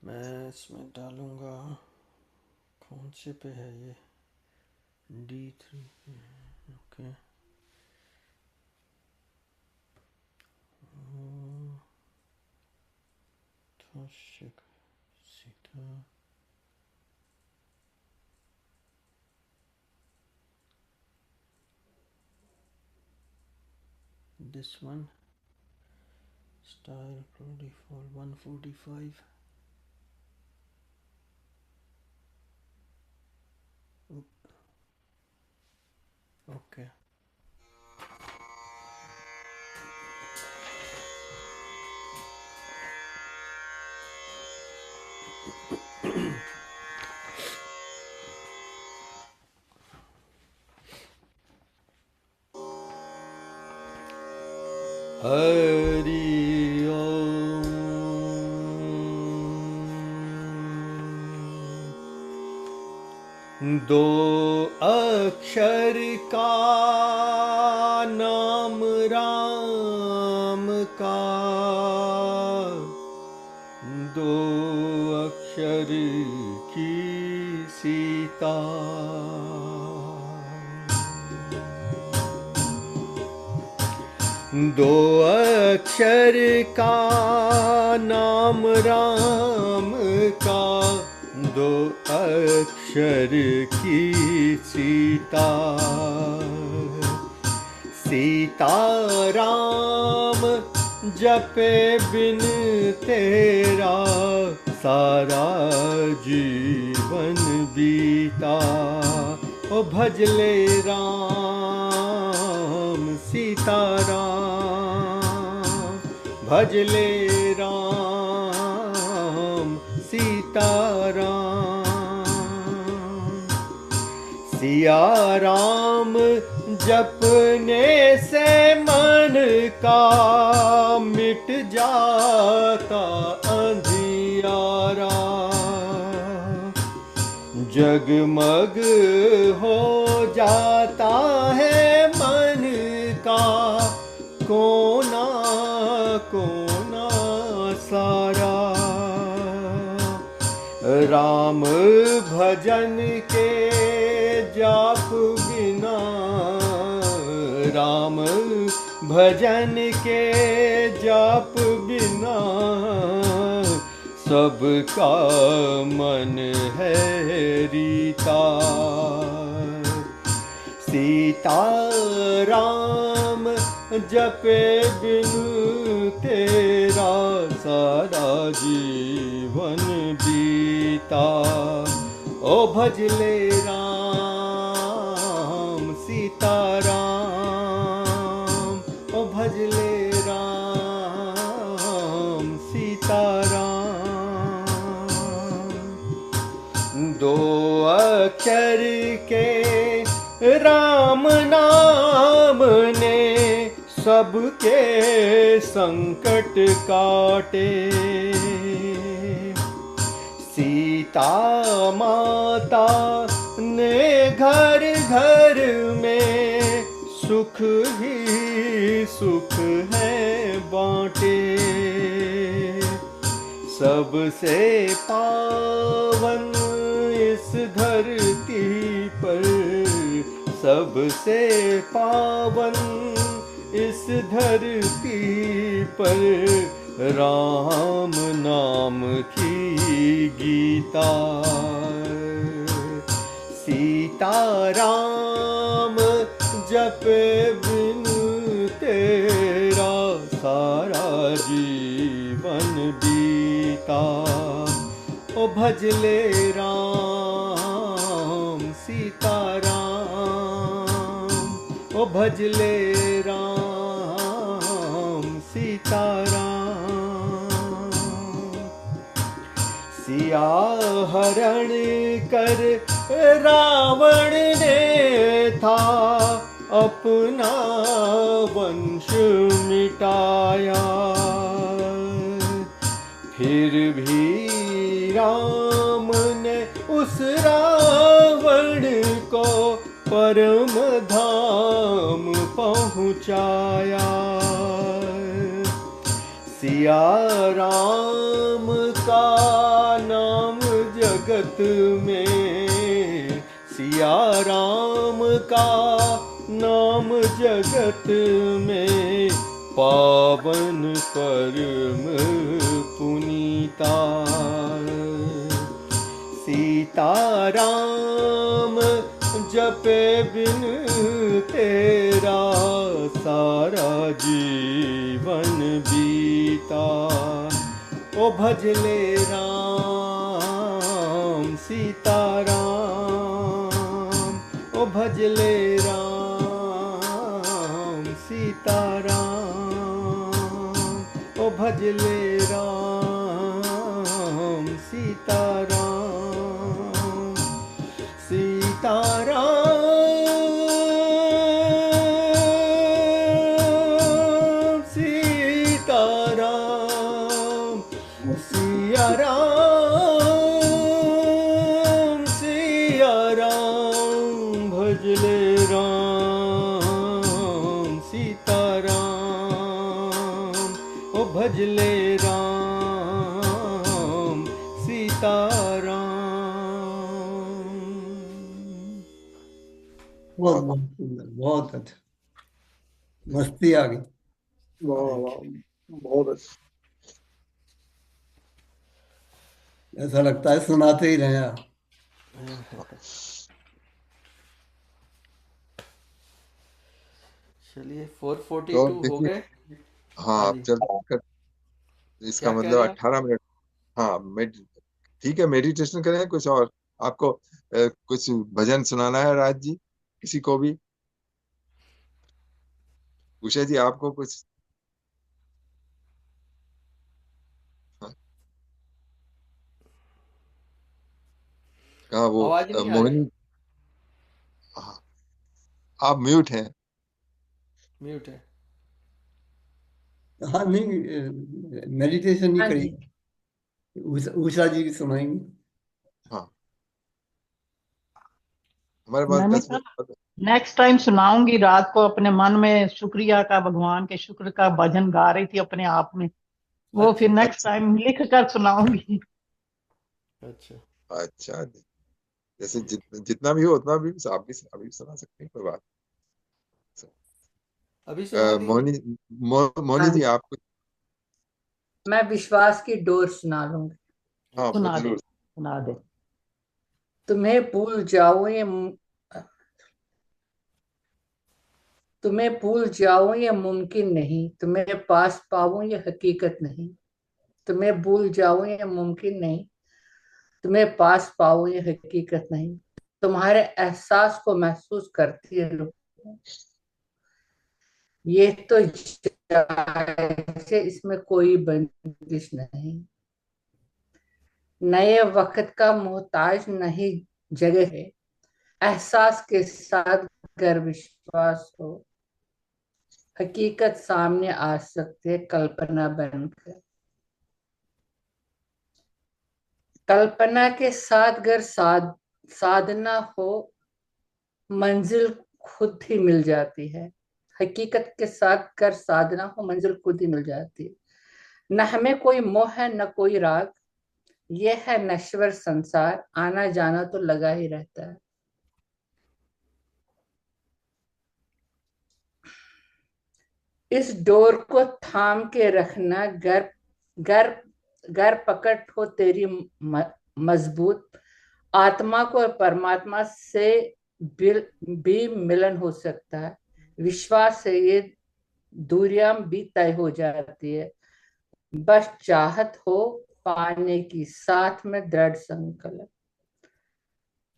A: मैं इसमें डालूंगा, कौन से पे है ये, D3 okay. Sita this one style pro default 145 okay Hari Om. दो अक्षर का नाम राम का, दो अक्षर की सीता, दो अक्षर का नाम राम का, दो अक्षर की सीता, सीता राम जपे बिन तेरा सारा जीवन बीता। ओ भजले राम सीताराम, भजले राम सीताराम। सिया राम जपने से मन का मिट जाता अंधियारा, जगमग हो जाता है मन का कोना कोना सारा। राम भजन के जाप बिना, राम भजन के जाप बिना सबका मन है रीता। सीताराम जपे बिनु तेरा सारा जीवन बीता। ओ भजले राम सीताराम, ओ भजले राम सीताराम। दो अक्षर के राम नाम ने सबके संकट काटे। सीता माता ने घर घर में सुख ही सुख है बांटे। सबसे पावन इस धरती पर, सबसे पावन इस धरती पर राम नाम की गीता। सीताराम जपे बिनु तेरा सारा जीवन बीता। ओ भजले राम सीताराम, ओ भजले राम सीताराम। सिया हरण कर रावण ने था अपना वंश मिटाया। फिर भी राम ने उस रावण को परम धाम पहुँचाया। सिया राम का नाम जगत में, सिया राम का नाम जगत में पावन परम पुनीता। सीताराम जपे बिन तेरा सारा जीवन बीता। ओ भजले राम सीताराम, ओ भजले राम सीताराम, ओ भजले राम सीताराम। सीताराम सीताराम, सिया राम सिया राम, भजले राम सीताराम, ओ भजले राम सीताराम।
C: बहुत बहुत सुंदर, बहुत अच्छा, मस्ती आ गई।
G: वाह वाह, बहुत अच्छा।
C: ऐसा लगता है सुनाते ही रहे आप।
A: चलिए
B: तो
A: 442 हो
B: देखिए,
A: गए।
B: हाँ
A: हाँ
B: आप
A: जी,
B: चलते इसका
A: क्या कह
B: मतलब
A: रहे हैं आप?
B: 18 मिनट। हाँ ठीक है, मेडिटेशन करें कुछ। और आपको कुछ भजन सुनाना है राज जी, किसी को भी? उषा जी आपको कुछ? हाँ, कहा वो
A: आवाज नहीं आ रही,
B: मोहिनी? हाँ, आप म्यूट हैं।
A: म्यूट है।
C: हाँ नहीं, मेडिटेशन नहीं
H: हाँ
C: करी।
H: जी,
C: उषा जी की सुनाएंगी।
B: हाँ, हमारे पास
F: मैंने
B: 10
F: कहा
B: मिनट।
F: Next time सुनाऊंगी। रात को अपने मन में शुक्रिया का, भगवान के शुक्र का भजन गा रही थी अपने आप में, वो फिर
A: अच्छा
F: नेक्स्ट टाइम लिख कर सुनाऊंगी।
A: अच्छा,
B: अच्छा, जैसे जितना भी हो उतना भी आप भी अभी सुना सकते हैं, कोई बात
A: अभी सुना
B: नहीं।
A: दीजिए।
B: मोहिनी
H: हाँ
B: जी
H: जी,
B: आप कुछ?
H: मैं विश्वास की डोर सुना लूंगी।
B: हाँ
F: सुना दे,
B: जरूर।
F: सुना दे।
H: तुम्हें भूल जाऊं ये तुम्हें भूल जाऊं ये मुमकिन नहीं, तुम्हें पास पाऊं ये हकीकत नहीं। तुम्हें भूल जाऊं ये मुमकिन नहीं, तुम्हें पास पाऊं ये हकीकत नहीं। तुम्हारे एहसास को महसूस करती रहूं, ये तो जायज़ है, इसमें कोई बंदिश नहीं। नए वक्त का मोहताज नहीं जगह है, एहसास के साथ गर विश्वास हो, हकीकत सामने आ सकते है कल्पना बनकर। कल्पना के साथ गर साधना हो, मंजिल खुद ही मिल जाती है। हकीकत के साथ कर साधना हो, मंजिल खुद ही मिल जाती है। न हमें कोई मोह है न कोई राग, ये है नश्वर संसार, आना जाना तो लगा ही रहता है। इस डोर को थाम के रखना, घर घर घर पकड़ हो तेरी मजबूत। आत्मा को परमात्मा से भी मिलन हो सकता है, विश्वास से ये दूरियां भी तय हो जाती है। बस चाहत हो पाने की, साथ में दृढ़ संकल्प।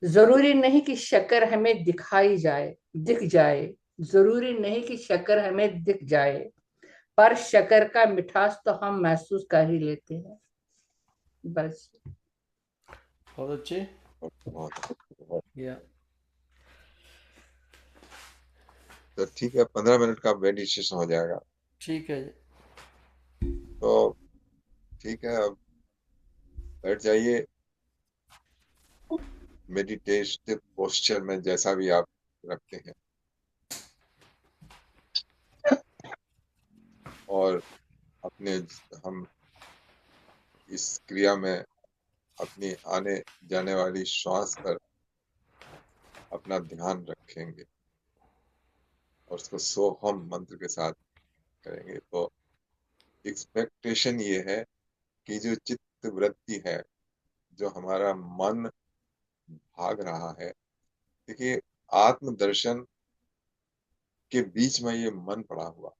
H: जरूरी नहीं कि शक्कर हमें दिख जाए। जरूरी नहीं कि शक्कर हमें दिख जाए, पर शक्कर का मिठास तो हम महसूस कर ही लेते हैं। बस।
A: बहुत अच्छे।
B: बहुत।
A: या
B: तो ठीक है, 15 मिनट का मेडिटेशन हो जाएगा।
A: ठीक है।
B: तो ठीक है, अब बैठ जाइए मेडिटेटिव पोस्चर में, जैसा भी आप रखते हैं, और अपने हम इस क्रिया में अपनी आने जाने वाली श्वास पर अपना ध्यान रखेंगे और उसको सोहम मंत्र के साथ करेंगे। तो एक्सपेक्टेशन ये है कि जो चित्त वृत्ति है, जो हमारा मन भाग रहा है, देखिए आत्मदर्शन के बीच में ये मन पड़ा हुआ,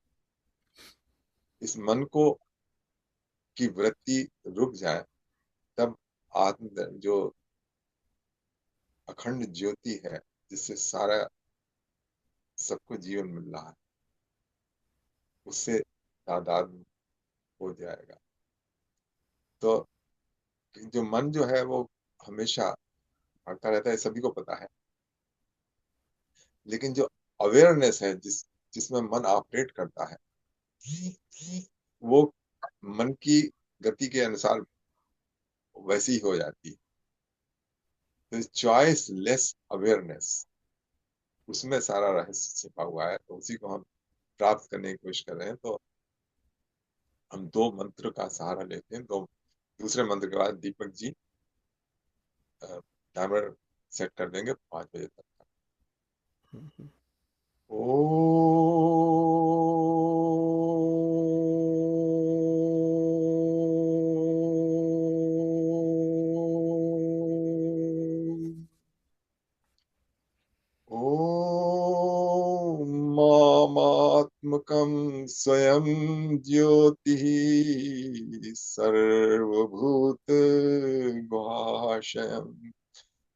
B: इस मन को की वृत्ति रुक जाए, तब आत्म जो अखंड ज्योति है, जिससे सारा सबको जीवन मिल रहा है, उससे तादाद हो जाएगा। तो जो मन जो है वो हमेशा भागता रहता है, सभी को पता है। लेकिन जो अवेयरनेस है, जिसमें मन ऑपरेट करता है, वो मन की गति के अनुसार वैसी ही हो जाती है। तो चॉइस लेस अवेयरनेस, उसमें सारा रहस्य छिपा हुआ है। तो उसी को हम प्राप्त करने की कोशिश कर रहे हैं। तो हम 2 मंत्र का सहारा लेते हैं। तो दूसरे मंत्र के बाद दीपक जी टाइमर सेट कर देंगे 5 बजे तक का। ॐ मामात्मकं स्वयं ज्योतिः सर्वभूतगुहाशयम्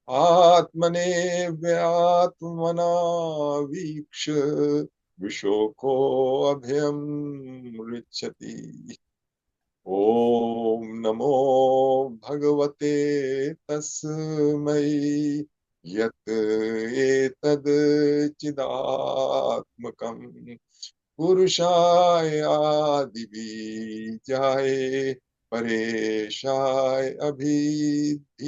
B: आत्मने व्यात्मना वीक्ष विशोको अभयं ऋच्छति। ॐ नमो भगवते तस्मै यत् एतद् चिदात्मकं पुरुषाय आदिबीजाय परेशाय अभिधीमहि।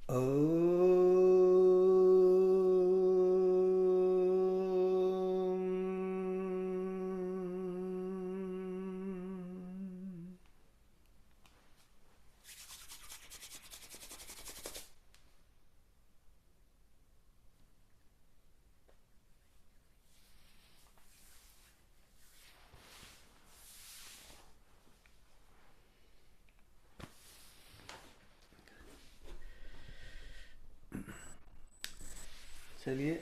A: Om. चलिए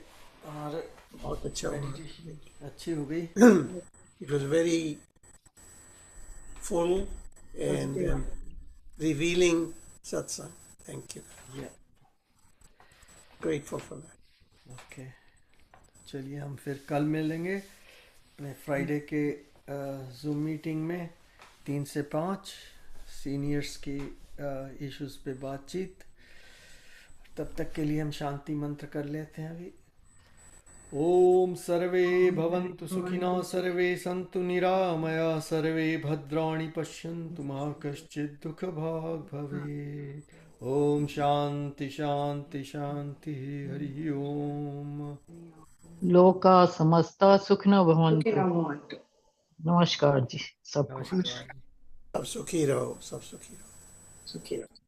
A: और
E: बहुत अच्छा हुआ
A: मेडिटेशन अच्छी हो गई.
E: It was very full and revealing satsang. Thank you.
A: Yeah.
E: Grateful for that.
A: Okay. चलिए हम फिर कल मिलेंगे अपने फ्राइडे के जूम मीटिंग में 3 से 5 सीनियर्स की इश्यूज पे बातचीत. तब तक के लिए हम शांति मंत्र कर लेते हैं अभी. ओम सर्वे भवन्तु सुखिनः सर्वे सन्तु निरामया सर्वे भद्राणि पश्यन्तु मा कश्चित् दुःखभाग् भवेत्. ओम शांति शांति शांति. हरि ओम.
F: लोका समस्ता सुखिनो भवन्तु. नमस्कार जी सबको.
A: नमस्कार.
E: सब सुखी रहो, सब सुखी रहो.
F: सुखी रहो.